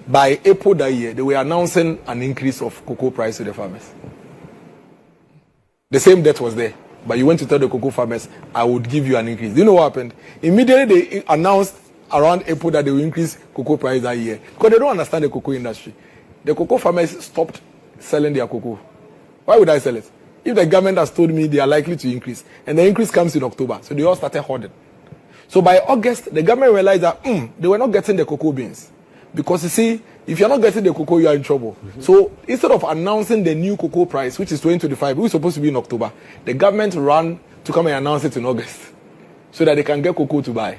by April that year, they were announcing an increase of cocoa price to the farmers. The same debt was there, but you went to tell the cocoa farmers, I would give you an increase. Do you know what happened? Immediately they announced around April that they will increase cocoa price that year because they don't understand the cocoa industry. The cocoa farmers stopped selling their cocoa. Why would I sell it? If the government has told me they are likely to increase, and the increase comes in October, so they all started hoarding. So by August, the government realized that they were not getting the cocoa beans. Because you see, if you're not getting the cocoa, you are in trouble. So instead of announcing the new cocoa price, which is 2025, which is supposed to be in October, the government ran to come and announce it in August so that they can get cocoa to buy.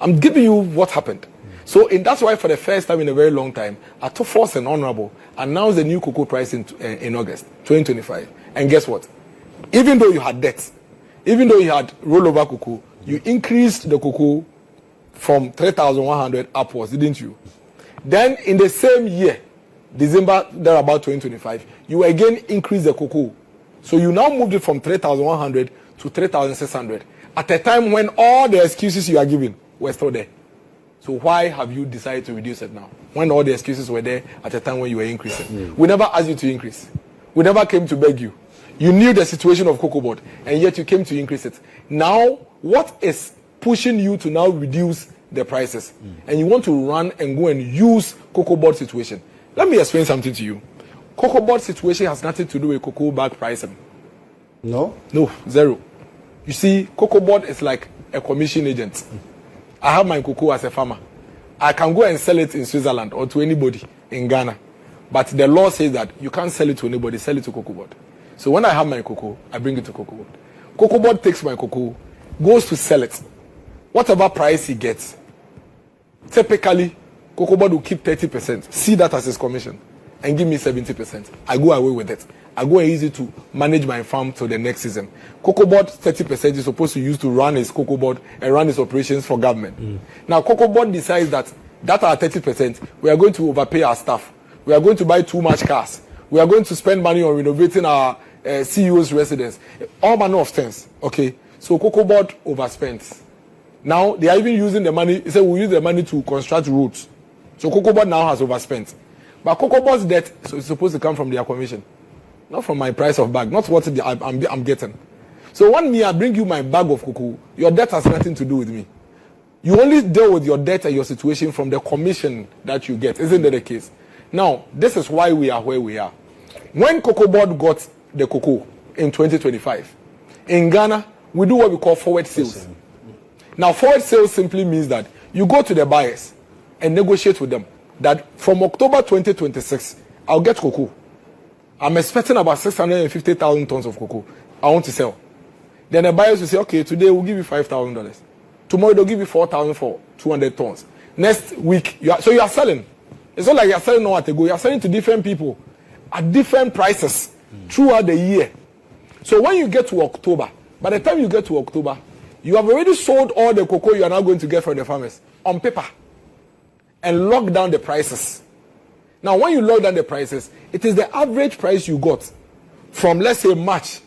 I'm giving you what happened. So that's why for the first time in a very long time, Ato Force and Honorable announced the new cocoa price in August 2025. And guess what? Even though you had debt, even though you had rollover cocoa, you increased the cocoa from 3,100 upwards, didn't you? Then in the same year, December, there about 2025, you again increased the cocoa. So you now moved it from 3,100 to 3,600 at a time when all the excuses you are giving were still there. So why have you decided to reduce it now? When all the excuses were there at a time when you were increasing. We never asked you to increase. We never came to beg you. You knew the situation of cocoa board, and yet you came to increase it. Now, what is pushing you to now reduce the prices? And you want to run and go and use cocoa board situation. Let me explain something to you. Cocoa board situation has nothing to do with cocoa bag pricing. No? No, zero. You see, cocoa board is like a commission agent. I have my cocoa as a farmer. I can go and sell it in Switzerland or to anybody in Ghana. But the law says that you can't sell it to anybody, sell it to cocoa board. So when I have my cocoa, I bring it to cocoa board. Cocoa board takes my cocoa, goes to sell it. Whatever price he gets, typically, cocoa board will keep 30%. See that as his commission and give me 70%. I go away with it. I go and use it to manage my farm till the next season. Cocoa board 30% is supposed to use to run his cocoa board and run his operations for government. Now, cocoa board decides that our 30%, we are going to overpay our staff. We are going to buy too much cars. We are going to spend money on renovating our CEO's residence. All manner of things. Okay, so cocoa board overspends. Now, they are even using the money. They say we'll use the money to construct roads. So cocoa board now has overspent. But cocoa board's debt so it's supposed to come from their commission. Not from my price of bag. Not what I'm getting. So when I bring you my bag of cocoa, your debt has nothing to do with me. You only deal with your debt and your situation from the commission that you get. Isn't that the case? Now, this is why we are where we are. When cocoa board got the cocoa in 2025, in Ghana, we do what we call forward sales. Now, forward sales simply means that you go to the buyers and negotiate with them that from October 2026, I'll get cocoa. I'm expecting about 650,000 tons of cocoa I want to sell. Then the buyers will say, okay, today we'll give you $5,000. Tomorrow they'll give you 4,000 for 200 tons. Next week, you are selling. It's not like you're selling nowhere to go. You're selling to different people at different prices. throughout the year. So when you get to October, by the time you get to October, you have already sold all the cocoa you are now going to get from the farmers on paper and lock down the prices. Now, when you lock down the prices, it is the average price you got from, let's say, March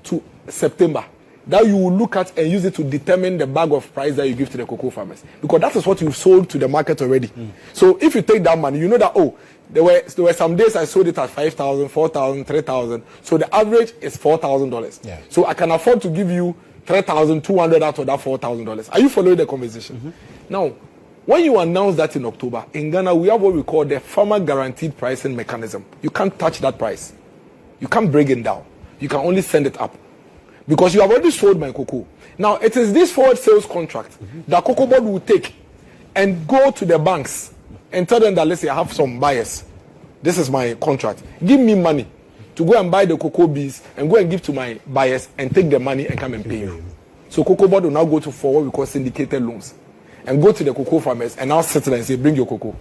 to September that you will look at and use it to determine the bag of price that you give to the cocoa farmers. Because that is what you've sold to the market already. So if you take that money, you know that, oh, there were some days I sold it at 5,000, 4,000, 3,000. So the average is $4,000. Yeah. So I can afford to give you 3,200 out of that $4,000. Are you following the conversation? Now, when you announce that in October, in Ghana, we have what we call the farmer guaranteed pricing mechanism. You can't touch that price. You can't bring it down. You can only send it up. Because you have already sold my cocoa. Now, it is this forward sales contract that Cocoa Board will take and go to the banks and tell them that, let's say, I have some buyers. This is my contract. Give me money to go and buy the cocoa beans and go and give to my buyers and take the money and come and pay you. So Cocoa Board will now go to for what we call syndicated loans and go to the cocoa farmers and now settle and say, bring your cocoa.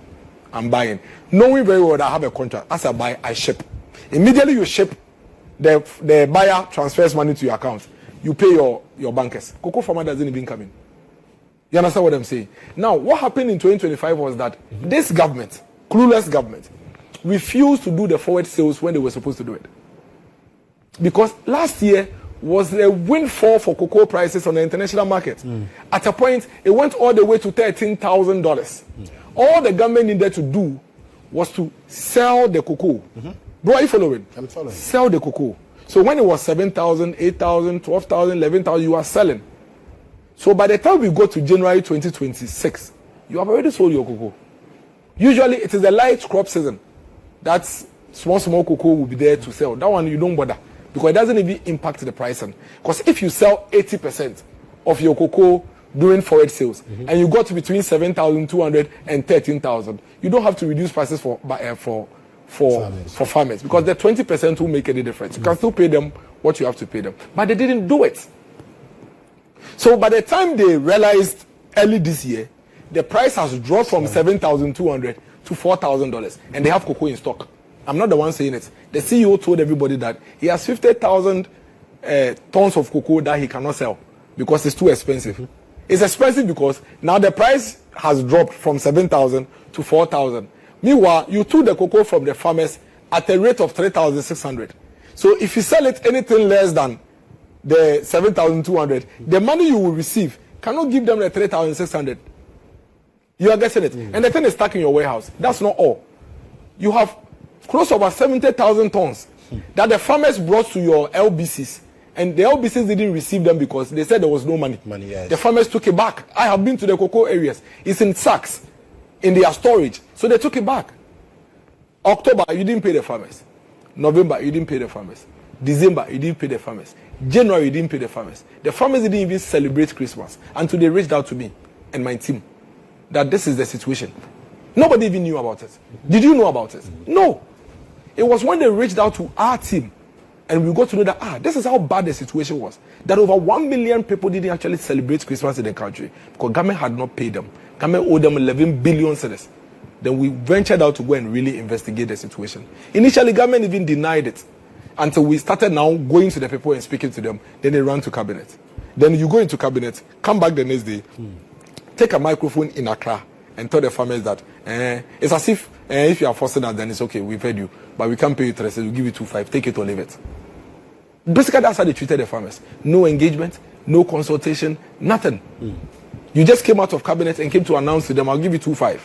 I'm buying. Knowing very well that I have a contract. As I buy, I ship. Immediately you ship, the buyer transfers money to your account. You pay your bankers. Cocoa farmer doesn't even come in. You understand what I'm saying? Now, what happened in 2025 was that this government, clueless government, refused to do the forward sales when they were supposed to do it. Because last year was a windfall for cocoa prices on the international market. At a point, it went all the way to $13,000. All the government needed to do was to sell the cocoa. Bro, are you following? I'm following. Sell the cocoa. So when it was 7,000, 8,000, 12,000, 11,000, you are selling. So by the time we go to January 2026, you have already sold your cocoa. Usually it is the light crop season. That's small cocoa will be there to sell. That one you don't bother because it doesn't even impact the pricing. Because if you sell 80% of your cocoa during forward sales and you got between 7,200 and 13,000, you don't have to reduce prices for farmers because the 20% will make any difference. You can still pay them what you have to pay them. But they didn't do it. So by the time they realized early this year, the price has dropped from $7,200 to $4,000 and they have cocoa in stock. I'm not the one saying it. The CEO told everybody that he has 50,000 tons of cocoa that he cannot sell because it's too expensive. It's expensive because now the price has dropped from 7,000 to 4,000. Meanwhile, you took the cocoa from the farmers at a rate of 3,600. So if you sell it anything less than the 7,200, the money you will receive cannot give them the 3,600. You are getting it. And the thing is stuck in your warehouse. That's not all. You have close to about 70,000 tons that the farmers brought to your LBCs. And the LBCs didn't receive them because they said there was no money. Yes. The farmers took it back. I have been to the cocoa areas. It's in sacks in their storage. So they took it back. October, you didn't pay the farmers. November, you didn't pay the farmers. December, you didn't pay the farmers. January, you didn't pay the farmers. The farmers didn't even celebrate Christmas until they reached out to me and my team that this is the situation. Nobody even knew about it. Did you know about it? No. It was when they reached out to our team and we got to know that, this is how bad the situation was. That over 1 million people didn't actually celebrate Christmas in the country because government had not paid them. Government owed them 11 billion cedis. Then we ventured out to go and really investigate the situation. Initially, government even denied it until we started now going to the people and speaking to them. Then they ran to cabinet. Then you go into cabinet, come back the next day, take a microphone in Accra and tell the farmers that it's as if you are forcing us, then it's okay, we've heard you, but we can't pay you 3, we'll give you 2.5, take it or leave it. Basically, that's how they treated the farmers. No engagement, no consultation, nothing. You just came out of cabinet and came to announce to them, I'll give you 2.5,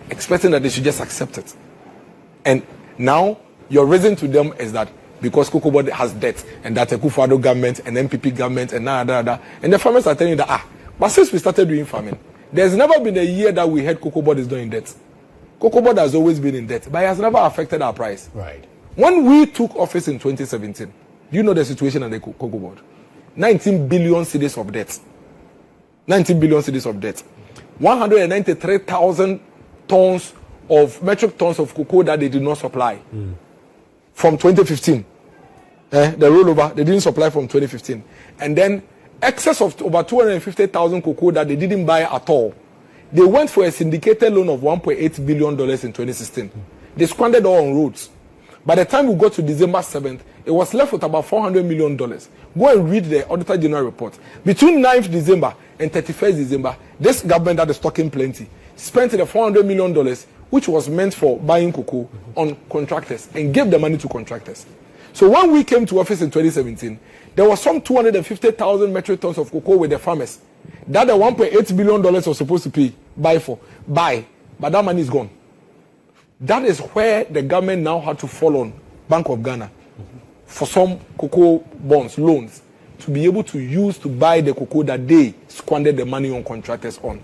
expecting that they should just accept it. And now, your reason to them is that because Cocoa Board has debt, and that a Akufo-Addo government, and NPP government, and and the farmers are telling you that, but since we started doing farming, there's never been a year that we heard Cocoa Board is not in debt. Cocoa Board has always been in debt, but it has never affected our price. Right. When we took office in 2017, do you know the situation at the Cocoa Board? 19 billion cedis of debt. 19 billion cedis of debt. 193,000 tons of metric tons of cocoa that they did not supply from 2015. The rollover, they didn't supply from 2015. And then excess of over 250,000 cocoa that they didn't buy at all. They went for a syndicated loan of $1.8 billion in 2016. They squandered all on roads. By the time we got to December 7th, it was left with about $400 million. Go and read the Auditor General report. Between 9th December and 31st December, this government that is talking plenty spent the $400 million, which was meant for buying cocoa, on contractors and gave the money to contractors. So when we came to office in 2017, there was some 250,000 metric tons of cocoa with the farmers that the $1.8 billion was supposed to buy, but that money is gone. That is where the government now had to fall on Bank of Ghana for some cocoa bonds, loans, to be able to use to buy the cocoa that they squandered the money on contractors on.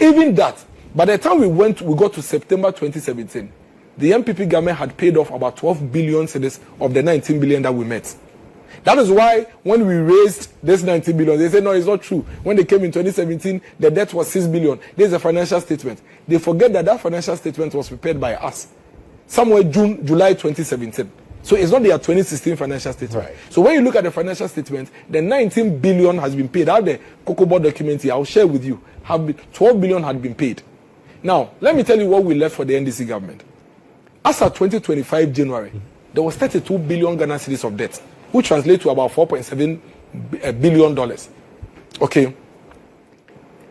Even that, by the time we got to September 2017, the NPP government had paid off about 12 billion cedis of the 19 billion that we met. That is why when we raised this 19 billion, they said, no, it's not true. When they came in 2017, the debt was 6 billion. This is a financial statement. They forget that that financial statement was prepared by us somewhere July 2017. So it's not their 2016 financial statement. Right. So when you look at the financial statement, the 19 billion has been paid. Out the Cocoa Board document here, I'll share with you, 12 billion had been paid. Now, let me tell you what we left for the NDC government. As of 2025 January, there was 32 billion Ghana cedis of debt, which translates to about $4.7 billion. Okay.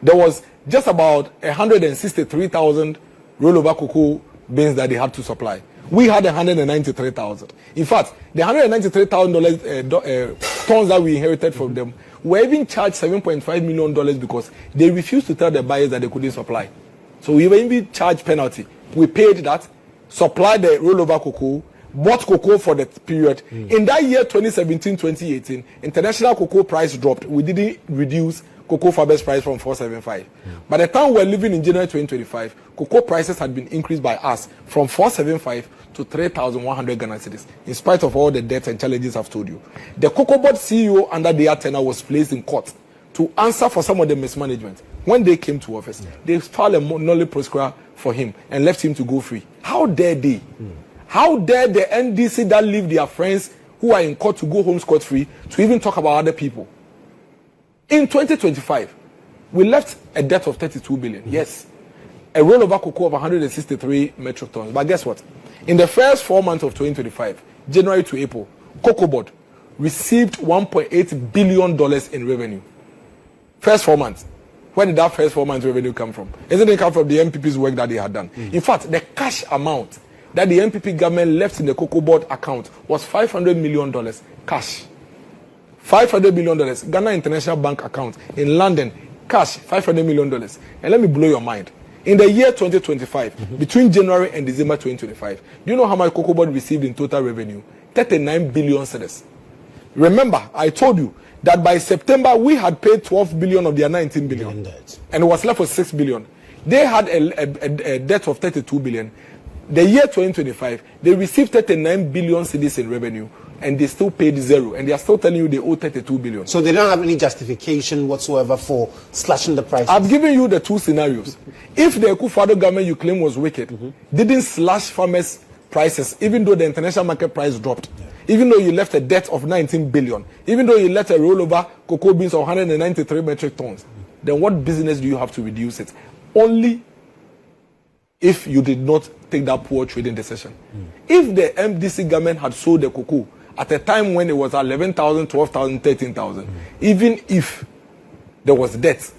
There was just about 163,000 rollover cocoa beans that they had to supply. We had 193,000. In fact, the $193,000 tons that we inherited from them were even charged $7.5 million because they refused to tell the buyers that they couldn't supply. So we were even charged penalty. We paid that, supplied the rollover cocoa, bought cocoa for the period. In that year, 2017-2018, international cocoa price dropped. We didn't reduce cocoa farmers price from 475. By the time we're living in January 2025, cocoa prices had been increased by us from 475 to 3,100 Ghana cedis, in spite of all the debts and challenges I've told you. The Cocoa Board CEO under their tenure was placed in court to answer for some of the mismanagement. When they came to office, they filed a nollie prosequi for him and left him to go free. How dare they? How dare the NDC that leave their friends who are in court to go home scot-free to even talk about other people? In 2025, we left a debt of 32 billion. Yes. A rollover cocoa of 163 metric tons. But guess what? In the first 4 months of 2025, January to April, Cocoa Board received $1.8 billion in revenue. First 4 months. Where did that first 4 months revenue come from? Isn't it come from the NPP's work that they had done? In fact, the cash amount that the NPP government left in the Cocoa Board account was $500 million cash. $500 million. Ghana International Bank account in London, cash, $500 million. And let me blow your mind. In the year 2025, between January and December 2025, do you know how much Cocoa Board received in total revenue? 39 billion cedis. Remember, I told you that by September, we had paid 12 billion of their 19 billion. And it was left with 6 billion. They had a debt of 32 billion. The year 2025, they received 39 billion cedis in revenue, and they still paid zero, and they are still telling you they owe 32 billion. So they don't have any justification whatsoever for slashing the price. I've given you the two scenarios. If the Akufo-Addo government you claim was wicked, didn't slash farmers' prices, even though the international market price dropped, even though you left a debt of 19 billion, even though you left a rollover cocoa beans of 193 metric tons, then what business do you have to reduce it? Only if you did not take that poor trading decision. If the MDC government had sold the cocoa at a time when it was 11,000, 12,000, 13,000, even if there was debt,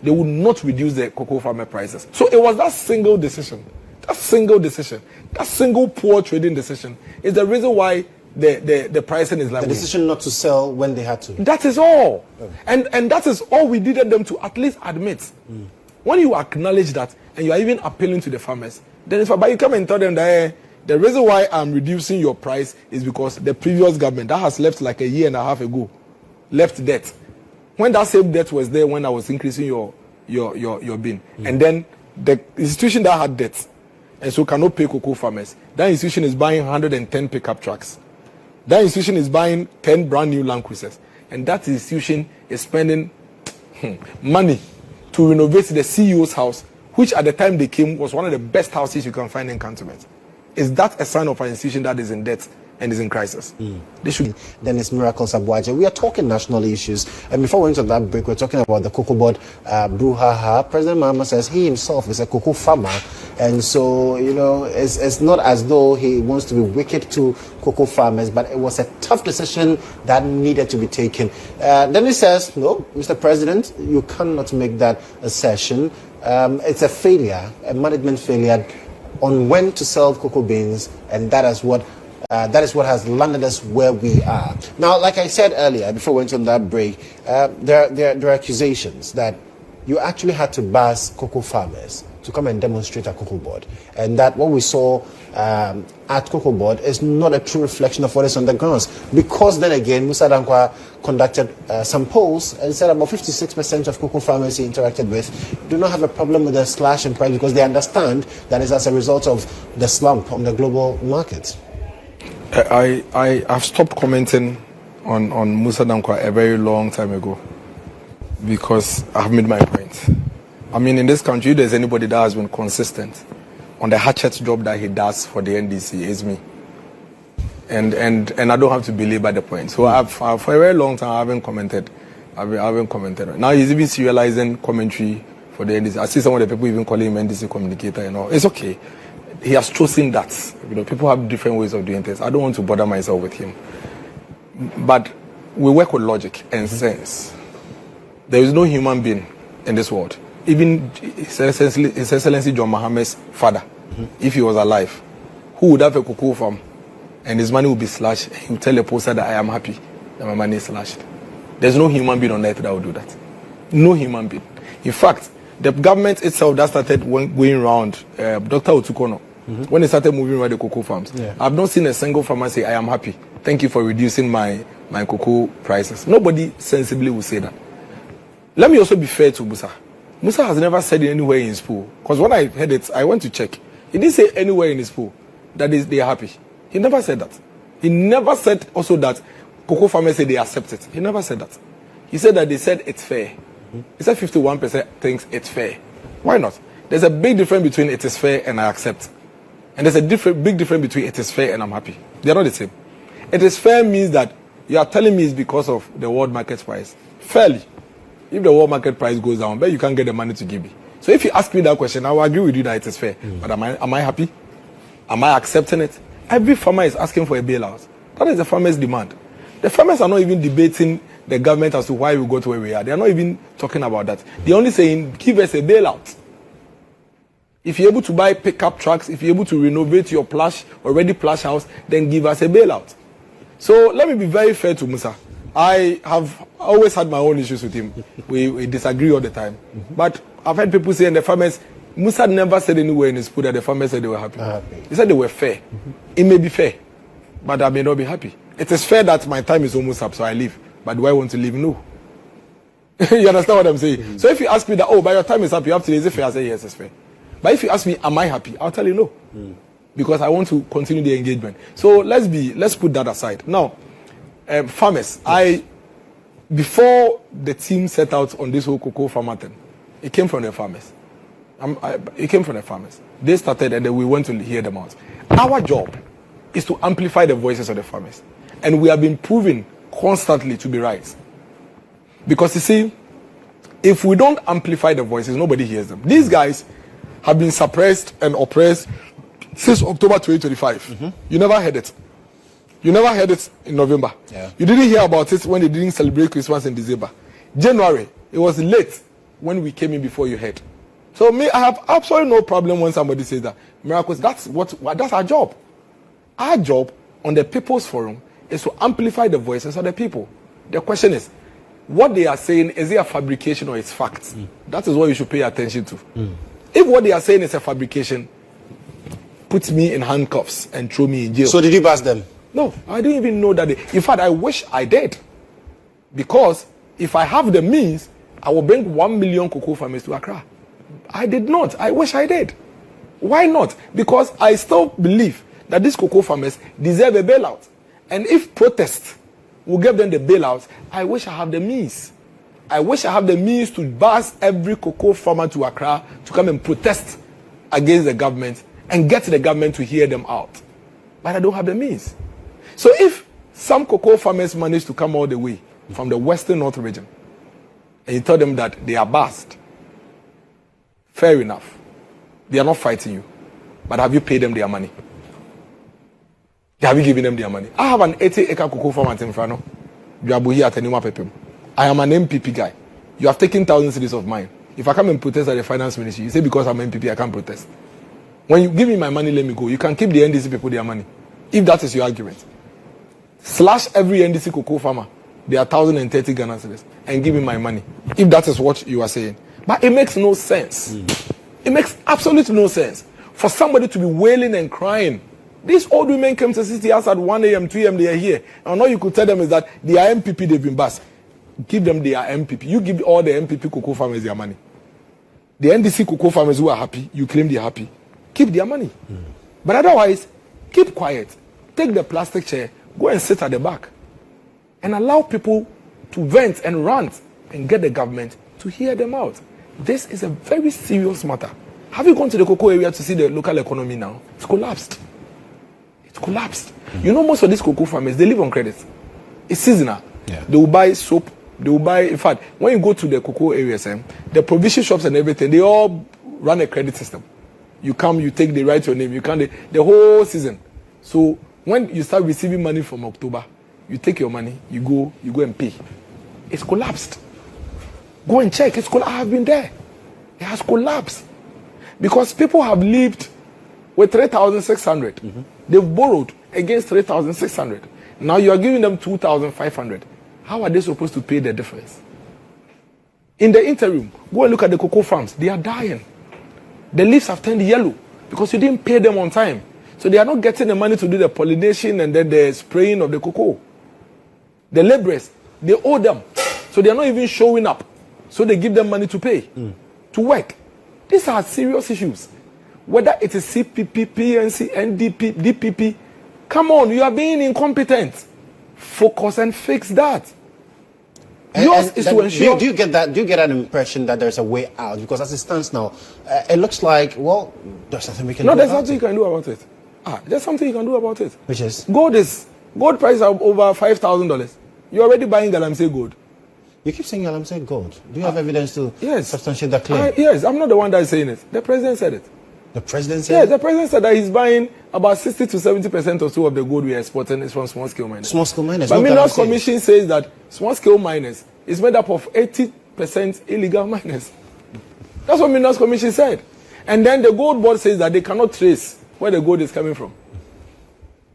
they would not reduce the cocoa farmer prices. So it was that single decision, that single poor trading decision is the reason why the pricing is like the decision not to sell when they had to. That is all. And that is all we needed them to at least admit. When you acknowledge that and you are even appealing to the farmers, then if you come and tell them that the reason why I'm reducing your price is because the previous government that has left like a year and a half ago left debt. When that same debt was there when I was increasing your bin, and then the institution that had debt and so cannot pay cocoa farmers, that institution is buying 110 pickup trucks. That institution is buying 10 brand new Land Cruisers, and that institution is spending money to renovate the CEO's house, which at the time they came was one of the best houses you can find in cantonment. Is that a sign of an institution that is in debt and is in crisis. They should. Then it's Miracles Abuaje. We are talking national issues. And before we went on that break, we're talking about the cocoa board brouhaha. President Mahama says he himself is a cocoa farmer. And so, you know, it's not as though he wants to be wicked to cocoa farmers, but it was a tough decision that needed to be taken. Then he says, no, Mr. President, you cannot make that assertion. It's a failure, a management failure on when to sell cocoa beans, and that is what has landed us where we are. Now, like I said earlier, before we went on that break, there are accusations that you actually had to bus cocoa farmers to come and demonstrate at Cocoa Board, and that what we saw at Cocoa Board is not a true reflection of what is on the grounds. Because then again, Musa Dankwa conducted some polls and said about 56% of cocoa farmers he interacted with do not have a problem with the slash in price because they understand that is as a result of the slump on the global market. I've stopped commenting on Musa Dankwa a very long time ago because I've made my point. I mean, in this country, if there's anybody that has been consistent on the hatchet job that he does for the NDC, is me. And I don't have to belabor the point. So I've for a very long time I haven't commented. Now he's even serializing commentary for the NDC. I see some of the people even calling him NDC communicator and all. It's okay. He has chosen that. You know, people have different ways of doing things. I don't want to bother myself with him. But we work with logic and sense. There is no human being in this world, even His Excellency John Mahama's father, if he was alive, who would have a cocoa farm and his money would be slashed. He would tell the poster that I am happy that my money is slashed. There's no human being on earth that would do that. No human being. In fact, the government itself that started going around, Dr. Otukono, when they started moving around the cocoa farms, I've not seen a single farmer say, I am happy. Thank you for reducing my cocoa prices. Nobody sensibly will say that. Let me also be fair to Musa. Musa has never said it anywhere in his poll. Because when I heard it, I went to check. He didn't say anywhere in his poll that they are happy. He never said that. He never said also that cocoa farmers say they accept it. He never said that. He said that they said it's fair. He said 51% thinks it's fair. Why not? There's a big difference between it is fair and I accept. And there's a big difference between it is fair and I'm happy. They're not the same. It is fair means that you are telling me it's because of the world market price. Fairly. If the world market price goes down, but you can't get the money to give me. So if you ask me that question, I will agree with you that it is fair. But am I happy? Am I accepting it? Every farmer is asking for a bailout. That is the farmer's demand. The farmers are not even debating the government as to why we got where we are. They are not even talking about that. They're only saying, give us a bailout. If you're able to buy pickup trucks, if you're able to renovate your already plush house, then give us a bailout. So let me be very fair to Musa. I have always had my own issues with him. We disagree all the time. But I've heard people saying the farmers, Musa never said anywhere in his poll that the farmers said they were happy. He said they were fair. It may be fair, but I may not be happy. It is fair that my time is almost up, so I leave. But do I want to leave? No. You understand what I'm saying? So if you ask me that, oh, by your time is up, you have to, is it fair? I say, yes, it's fair. But if you ask me, am I happy? I'll tell you no. Because I want to continue the engagement. So let's put that aside. Now, farmers, before the team set out on this whole cocoa farmer thing, it came from the farmers. It came from the farmers. They started and then we went to hear them out. Our job is to amplify the voices of the farmers. And we have been proven constantly to be right. Because you see, if we don't amplify the voices, nobody hears them. These guys have been suppressed and oppressed since October 2025. You never heard it. You never heard it in November. You didn't hear about it when they didn't celebrate Christmas in December. January, it was late when we came in before you heard. So I have absolutely no problem when somebody says that. Miracles, that's our job. Our job on the People's Forum is to amplify the voices of the people. The question is, what they are saying, is it a fabrication or it's facts? That is what you should pay attention to. If what they are saying is a fabrication, put me in handcuffs and throw me in jail. So did you pass them? No, I didn't even know that. In fact, I wish I did. Because if I have the means, I will bring 1 million cocoa farmers to Accra. I did not. I wish I did. Why not? Because I still believe that these cocoa farmers deserve a bailout. And if protest will give them the bailout, I wish I have the means. I wish I have the means to bus every cocoa farmer to Accra to come and protest against the government and get the government to hear them out. But I don't have the means. So if some cocoa farmers manage to come all the way from the western north region, and you tell them that they are bust, fair enough. They are not fighting you. But have you paid them their money? Have you given them their money? I have an 80-acre cocoa farm at Infrano. You are here at Enuma Pepem. I am an NPP guy. You have taken 1,000 cities of mine. If I come and protest at the finance ministry, you say because I'm NPP, I can't protest. When you give me my money, let me go. You can keep the NDC people their money. If that is your argument. Slash every NDC cocoa farmer. There are 1,030 Ghana cedis. And give me my money. If that is what you are saying. But it makes no sense. It makes absolutely no sense. For somebody to be wailing and crying. These old women came to 60 hours at 1 a.m., 2 a.m., they are here. And all you could tell them is that they are MPP, they've been bust. Give them their MPP. You give all the MPP cocoa farmers their money. The NDC cocoa farmers who are happy, you claim they are happy. Keep their money. But otherwise, keep quiet. Take the plastic chair, go and sit at the back. And allow people to vent and rant and get the government to hear them out. This is a very serious matter. Have you gone to the cocoa area to see the local economy now? It's collapsed. It's collapsed. You know, most of these cocoa farmers, they live on credit. It's seasonal. Yeah. They will buy soap. They will buy, in fact, when you go to the cocoa areas, the provision shops and everything, they all run a credit system. You come, you take, they write your name, you can, the whole season. So when you start receiving money from October, you take your money, you go and pay. It's collapsed. Go and check. It's I have been there. It has collapsed. Because people have lived with 3,600. They've borrowed against 3,600. Now you are giving them 2,500. How are they supposed to pay the difference? In the interim, go and look at the cocoa farms. They are dying. The leaves have turned yellow because you didn't pay them on time. So they are not getting the money to do the pollination and then the spraying of the cocoa. The laborers, they owe them. So they are not even showing up. So they give them money to pay, to work. These are serious issues. Whether it is CPP, PNC, NDP, DPP, come on, you are being incompetent. Focus and fix that. Yours is to ensure. Do you get that? Do you get that impression that there's a way out? Because as it stands now, it looks like, well, there's nothing we can do. No, there's something you can do about it. There's something you can do about it. Which is? Gold price of over $5,000. You're already buying Galamsey gold. You keep saying Galamsey gold. Do you have evidence to yes. substantiate that claim? Yes, I'm not the one that's saying it. The president said it. The president said yes, the president said that he's buying about 60 to 70% or so of the gold we are exporting is from small-scale miners. Small-scale miners. But Minerals Commission says that small-scale miners is made up of 80% illegal miners. That's what Minerals Commission said. And then the gold board says that they cannot trace where the gold is coming from.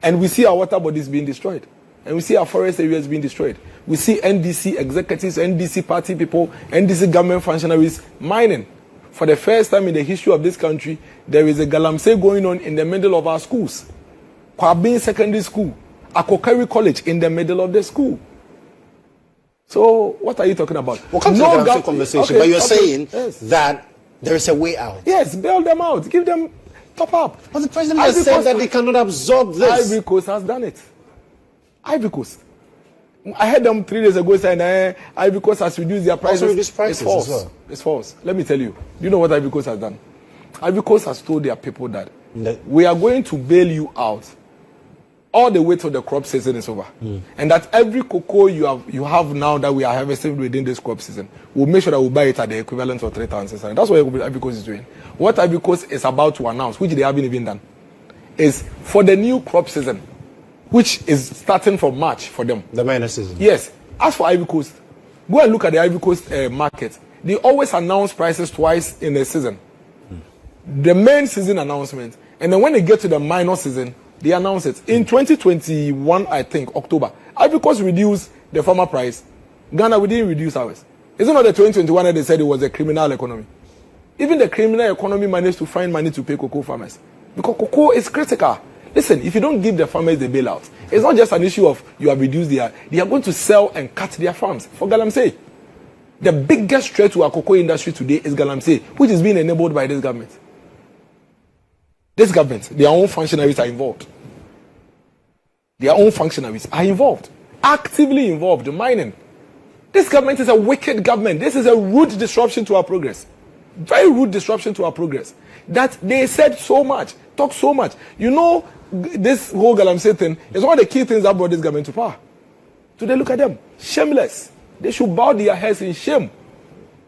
And we see our water bodies being destroyed. And we see our forest areas being destroyed. We see NDC executives, NDC party people, NDC government functionaries mining. For the first time in the history of this country, there is a Galamsey going on in the middle of our schools. Kwabin Secondary School, Akokari College in the middle of the school. So, what are you talking about? We'll come to the Galamsey conversation, but you're saying that there is a way out. Yes, bail them out. Give them top up. But the president has said that they cannot absorb this. Ivory Coast has done it. Ivory Coast. I heard them 3 days ago saying Ivory Coast has reduced their prices. Also reduced prices it's false. as well. It's false. Let me tell you. Do you know what Ivory Coast has done? Ivory Coast has told their people that we are going to bail you out all the way till the crop season is over. And that every cocoa you have now that we are harvesting within this crop season, we'll make sure that we'll buy it at the equivalent of 3,600. That's what Ivory Coast is doing. What Ivory Coast is about to announce, which they haven't even done, is for the new crop season, which is starting from March for them. The minor season. Yes. As for Ivory Coast, go and look at the Ivory Coast market. They always announce prices twice in a season. The main season announcement, and then when they get to the minor season, they announce it. In 2021, I think, October, Ivory Coast reduced the farmer price. Ghana, we didn't reduce ours. Isn't it the 2021 that they said it was a criminal economy? Even the criminal economy managed to find money to pay cocoa farmers. Because cocoa is critical. Listen, if you don't give the farmers the bailout, it's not just an issue of you have reduced they are going to sell and cut their farms. For Galamsey, the biggest threat to our cocoa industry today is Galamsey, which is being enabled by this government. This government, their own functionaries are involved. Their own functionaries are involved, actively involved in mining. This government is a wicked government. This is a rude disruption to our progress. Very rude disruption to our progress. That they said so much. talk so much. You know, this whole Galamsey thing is one of the key things that brought this government to power. Today, look at them. Shameless. They should bow their heads in shame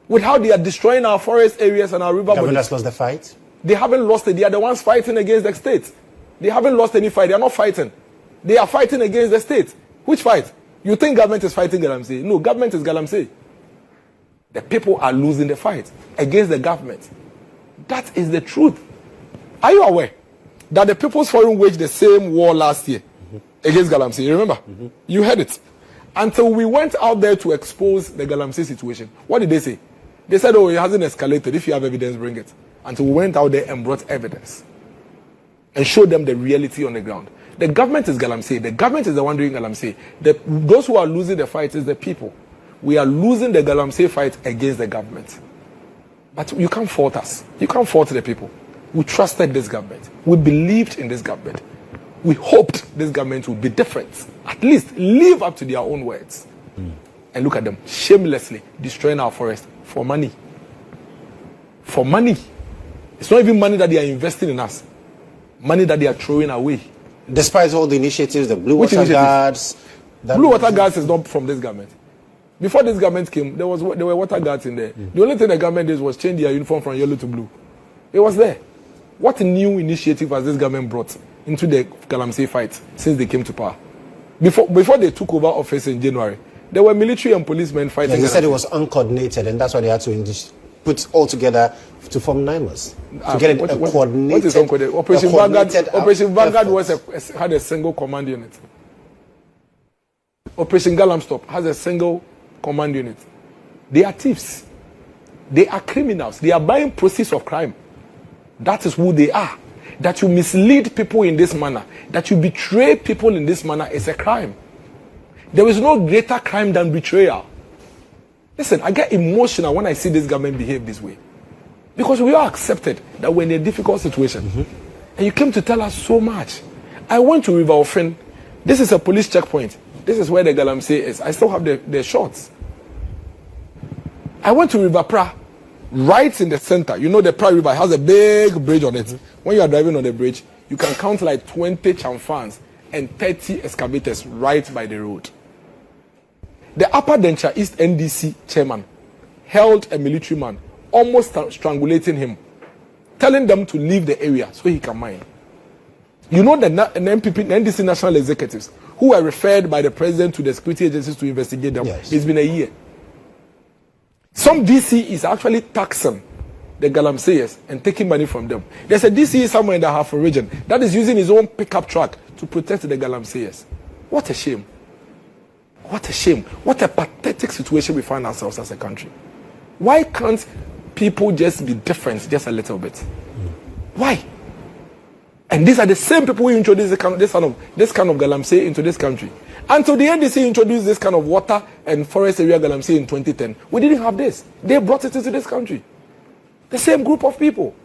with how they are destroying our forest areas and our river bodies. Government has lost the fight? They haven't lost it. They are the ones fighting against the state. They haven't lost any fight. They are not fighting. They are fighting against the state. Which fight? You think government is fighting Galamsey? No, government is Galamsey. The people are losing the fight against the government. That is the truth. Are you aware that the People's Forum waged the same war last year against Galamsey? You remember? You heard it. Until we went out there to expose the Galamsey situation. What did they say? They said, oh, it hasn't escalated. If you have evidence, bring it. Until we went out there and brought evidence and showed them the reality on the ground. The government is Galamsey. The government is the one doing Galamsey. Those who are losing the fight is the people. We are losing the Galamsey fight against the government. But you can't fault us. You can't fault the people. We trusted this government. We believed in this government. We hoped this government would be different. At least live up to their own words. And look at them, shamelessly destroying our forest for money. For money. It's not even money that they are investing in us. Money that they are throwing away. Despite all the initiatives, the Blue Water Guards. Blue Water Guards is not from this government. Before this government came, there were water guards in there. The only thing the government did was change their uniform from yellow to blue. It was there. What new initiative has this government brought into the Galamsey fight since they came to power? Before they took over office in January, there were military and policemen fighting. They said it was uncoordinated, and that's why they had to put all together to form NIMAS. To get a coordinated. What is uncoordinated? Operation Vanguard had a single command unit. Operation Galamstop has a single command unit. They are thieves. They are criminals. They are buying proceeds of crime. That is who they are. That you mislead people in this manner, that you betray people in this manner is a crime. There is no greater crime than betrayal. Listen, I get emotional when I see this government behave this way. Because we all accepted that we're in a difficult situation. And you came to tell us so much. I went to River Ofen. This is a police checkpoint. This is where the Galamsey is. I still have the shots. I went to River Pra, right in the center. You know the Pra River has a big bridge on it. When you are driving on the bridge, you can count like 20 chamfans and 30 excavators right by the road. The Upper Dencha East NDC chairman held a military man, almost strangulating him, telling them to leave the area so he can mine. You know the NPP, NDC national executives who were referred by the president to the security agencies to investigate them. Yes. It's been a year. Some DC is actually taxing the Galamseyers and taking money from them. There's a DC somewhere in the Half region that is using his own pickup truck to protect the Galamseyers. What a shame. What a shame. What a pathetic situation we find ourselves as a country. Why can't people just be different just a little bit? Why? And these are the same people who introduced this kind of Galamsey into this country. Until the NDC introduced this kind of water and forest area Galamsey in 2010, we didn't have this. They brought it into this country. The same group of people.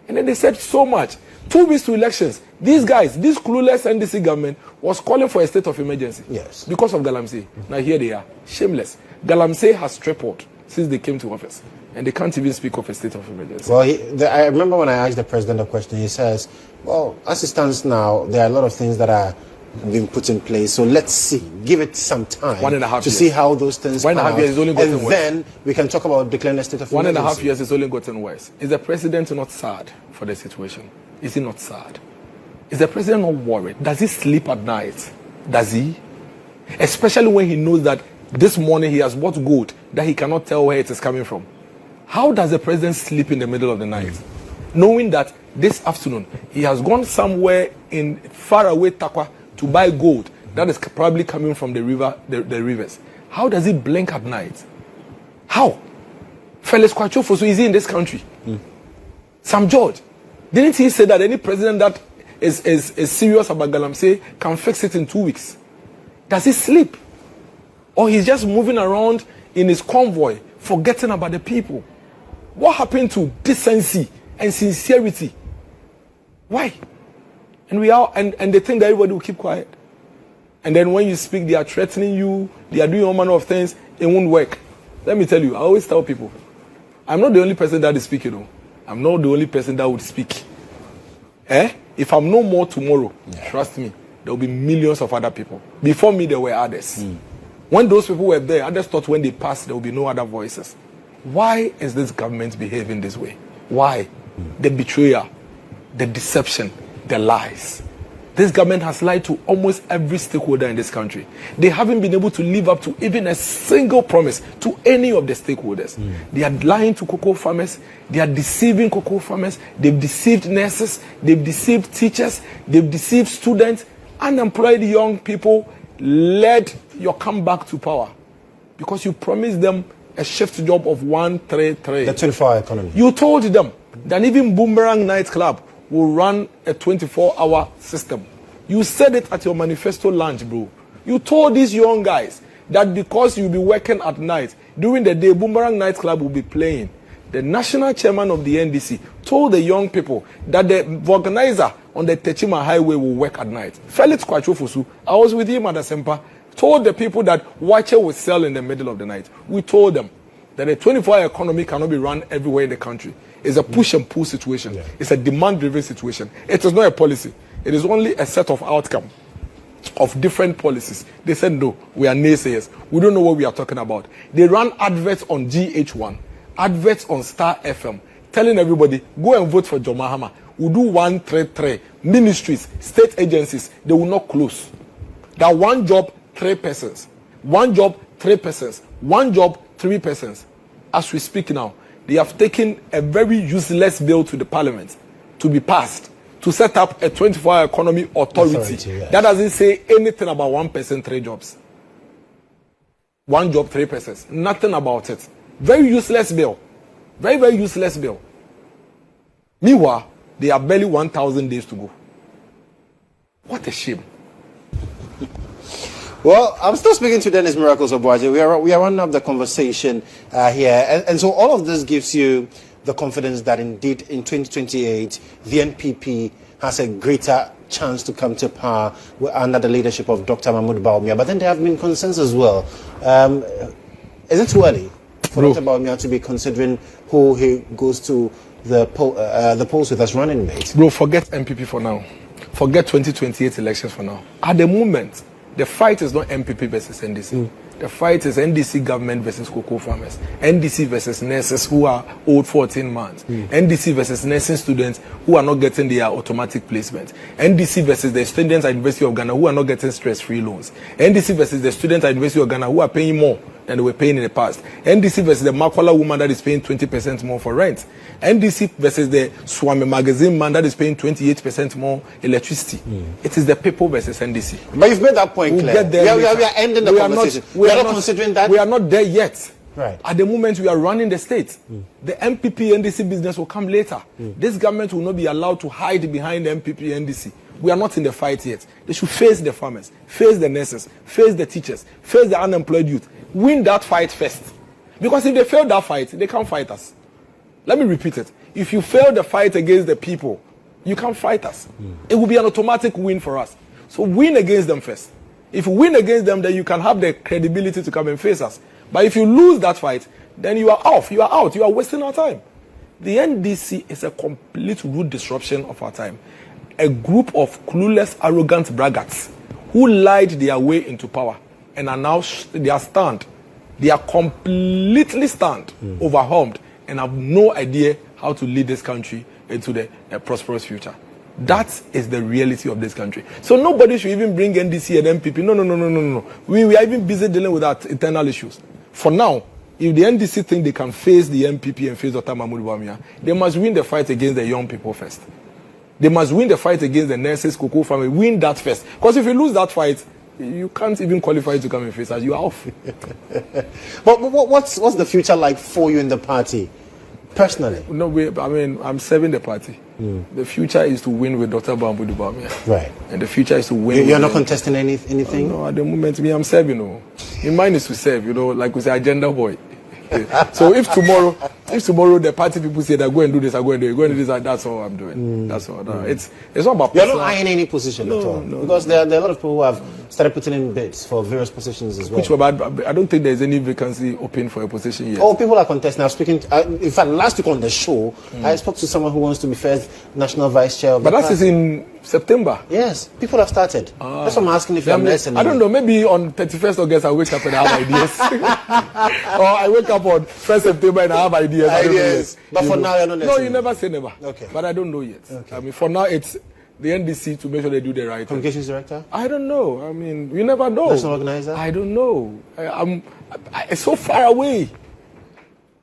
And then they said so much. 2 weeks to elections, these guys, this clueless NDC government was calling for a state of emergency. Yes. Because of Galamsey. Now here they are, shameless. Galamsey has tripled since they came to office. And they can't even speak of a state of emergency. Well, I remember when I asked the president a question, he says, well, as it stands now, there are a lot of things that are being put in place. So let's see, give it some time 1.5 years. To see how those things 1.5 years is only gotten worse. And then we can talk about declaring a state of emergency. 1.5 years is only gotten worse. Is the president not sad for the situation? Is he not sad? Is the president not worried? Does he sleep at night? Does he? Especially when he knows that this morning he has bought gold that he cannot tell where it is coming from. How does the president sleep in the middle of the night? Knowing that this afternoon he has gone somewhere in far away Takwa to buy gold that is probably coming from the rivers. How does he blink at night? How? Felix Kwachofoso is he in this country? Sam George, didn't he say that any president that is serious about Galamsey can fix it in 2 weeks? Does he sleep? Or he's just moving around in his convoy, forgetting about the people? What happened to decency and sincerity? Why? And they think that everybody will keep quiet. And then when you speak, they are threatening you, they are doing all manner of things, it won't work. Let me tell you, I always tell people, I'm not the only person that is speaking. I'm not the only person that would speak. If I'm no more tomorrow, trust me, there will be millions of other people. Before me, there were others. When those people were there, others thought when they passed, there will be no other voices. Why is this government behaving this way? Why? The betrayal, the deception, the lies. This government has lied to almost every stakeholder in this country. They haven't been able to live up to even a single promise to any of the stakeholders. They are lying to cocoa farmers. They are deceiving cocoa farmers. They've deceived nurses. They've deceived teachers. They've deceived students. Unemployed young people led your comeback to power because you promised them a shift job of 133. The 24-hour economy. You told them that even Boomerang nightclub will run a 24-hour system. You said it at your manifesto launch, bro. You told these young guys that because you'll be working at night, during the day, Boomerang nightclub will be playing. The national chairman of the NDC told the young people that the organizer on the Techima Highway will work at night. Felix Kwachofosu, I was with him at the Sempa, told the people that Watcher will sell in the middle of the night. We told them that a 24-hour economy cannot be run everywhere in the country. It's a push and pull situation. Yeah. It's a demand-driven situation. It is not a policy. It is only a set of outcomes of different policies. They said, no, we are naysayers. We don't know what we are talking about. They ran adverts on GH1, adverts on Star FM, telling everybody, go and vote for John Mahama. We'll do 133. Ministries, state agencies, they will not close. That one job, 3 persons. One job, 3 persons. One job, 3 persons. As we speak now, they have taken a very useless bill to the parliament to be passed to set up a 24-hour economy authority. Yes. That doesn't say anything about 1 person, 3 jobs. 1 job, 3 persons. Nothing about it. Very useless bill. Very, very useless bill. Meanwhile, they have barely 1,000 days to go. What a shame. Well, I'm still speaking to Dennis Miracles Obuaje. We are running up the conversation here. And so all of this gives you the confidence that indeed in 2028, the NPP has a greater chance to come to power under the leadership of Dr. Mahmoud Bawumia. But then there have been concerns as well. Is it too early for Dr. Bawumia to be considering who he goes to the polls with as running mate? Bro, forget NPP for now. Forget 2028 elections for now. At the moment, the fight is not NPP versus NDC. The fight is NDC government versus cocoa farmers. NDC versus nurses who are owed 14 months. NDC versus nursing students who are not getting their automatic placement. NDC versus the students at University of Ghana who are not getting stress-free loans. NDC versus the students at University of Ghana who are paying more than they were paying in the past. NDC versus the Makwala woman that is paying 20% more for rent. NDC versus the Swami magazine man that is paying 28% more electricity. It is the people versus NDC. But you've made that point clear. We are ending the conversation. We are not considering that. We are not there yet. Right. At the moment, we are running the state. The MPP NDC business will come later. This government will not be allowed to hide behind the MPP NDC. We are not in the fight yet. They should face the farmers, face the nurses, face the teachers, face the unemployed youth. Win that fight first. Because if they fail that fight, they can't fight us. Let me repeat it. If you fail the fight against the people, you can't fight us. It will be an automatic win for us. So win against them first. If you win against them, then you can have the credibility to come and face us. But if you lose that fight, then you are off. You are out. You are wasting our time. The NDC is a complete rude disruption of our time. A group of clueless, arrogant braggarts who lied their way into power and are now, they are stunned. They are completely stunned, overwhelmed, and have no idea how to lead this country into the prosperous future. That is the reality of this country. So nobody should even bring NDC and MPP. No. We are even busy dealing with our internal issues. For now, if the NDC think they can face the MPP and face Dr. Mahmoud Bawumia, they must win the fight against the young people first. They must win the fight against the nurses, cocoa family. Win that first. Because if you lose that fight, you can't even qualify to come and face us. You are off. But what's the future like for you in the party, personally? No, I'm serving the party. The future is to win with Dr. Mahmoud Bawumia. Right. And the future is to win. You're not contesting anything? No, at the moment, I'm serving. In mine is to serve, like we say, agenda boy. So if tomorrow If tomorrow the party people say that go and do this, I go and do it, go and do this, that's all I'm doing. That's all. It's not about. You're not eyeing any position at all, because there are a lot of people who have started putting in bids for various positions as well. But I don't think there's any vacancy open for a position yet. Oh, people are contesting. I was speaking. In fact, last week on the show, I spoke to someone who wants to be first national vice chair of the But that party. is in September. Yes, people have started. That's what I'm asking if you're listening. I don't know. Maybe on 31st August I wake up and I have ideas, or I wake up on 1st September and I have ideas. Ideas. But for now, you're not listening. No, you never say never. Okay. But I don't know yet. Okay. I mean, for now it's the NDC to make sure they do the right thing. Communications director? I don't know. I mean, you never know. National organizer? I don't know. It's so far away.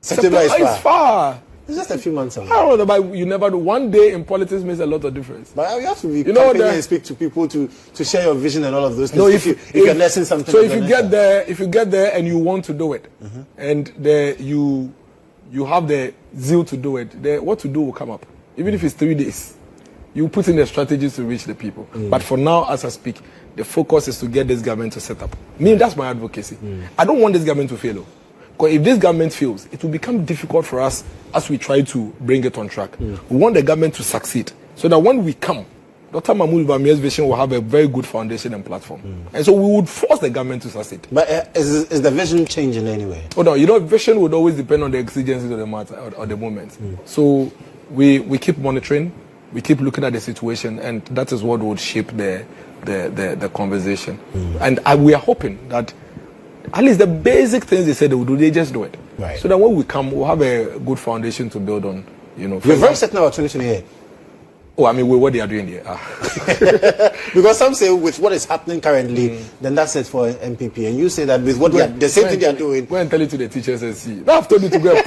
September is far. It's far. It's just a few months away. I don't know, but you never know. One day in politics makes a lot of difference. But you have to be campaigning and speak to people to share your vision and all of those things. No, if you can lessen something. So if you get there and you want to do it, and you have the zeal to do it, what to do will come up. Even if it's 3 days, you put in the strategies to reach the people. But for now, as I speak, the focus is to get this government to set up. That's my advocacy. I don't want this government to fail. Because if this government fails, it will become difficult for us as we try to bring it on track. We want the government to succeed, so that when we come, Dr. Mahmoud Bamia's vision will have a very good foundation and platform. And so we would force the government to succeed. But is the vision changing anyway? Oh no, vision would always depend on the exigencies of the matter or the moment. So we keep monitoring, we keep looking at the situation, and that is what would shape the conversation. And we are hoping that at least the basic things they said they would do, they just do it. Right. So that when we come, we'll have a good foundation to build on. We're very certain about 2028. Oh, I mean, with what they are doing here. Because some say with what is happening currently, then that's it for NPP. And you say that with what the same thing they are doing. Go and tell it to the teachers and see. Now I've told you to go and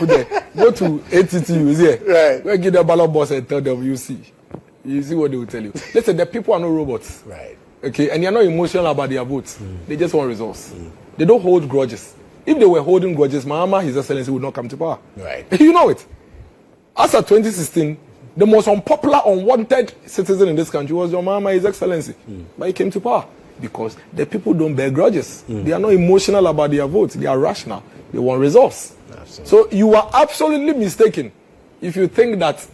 go to ATTUs here. Right. Go and give the ballot box and tell them, you see what they will tell you. Listen, the people are not robots. Right. Okay, and you're not emotional about their votes. They just want results. They don't hold grudges. If they were holding grudges, Mahama, His Excellency, would not come to power. Right. You know it. As of 2016, the most unpopular, unwanted citizen in this country was your Mahama, His Excellency. But he came to power because the people don't bear grudges. They are not emotional about their votes. They are rational. They want results. Absolutely. So you are absolutely mistaken if you think that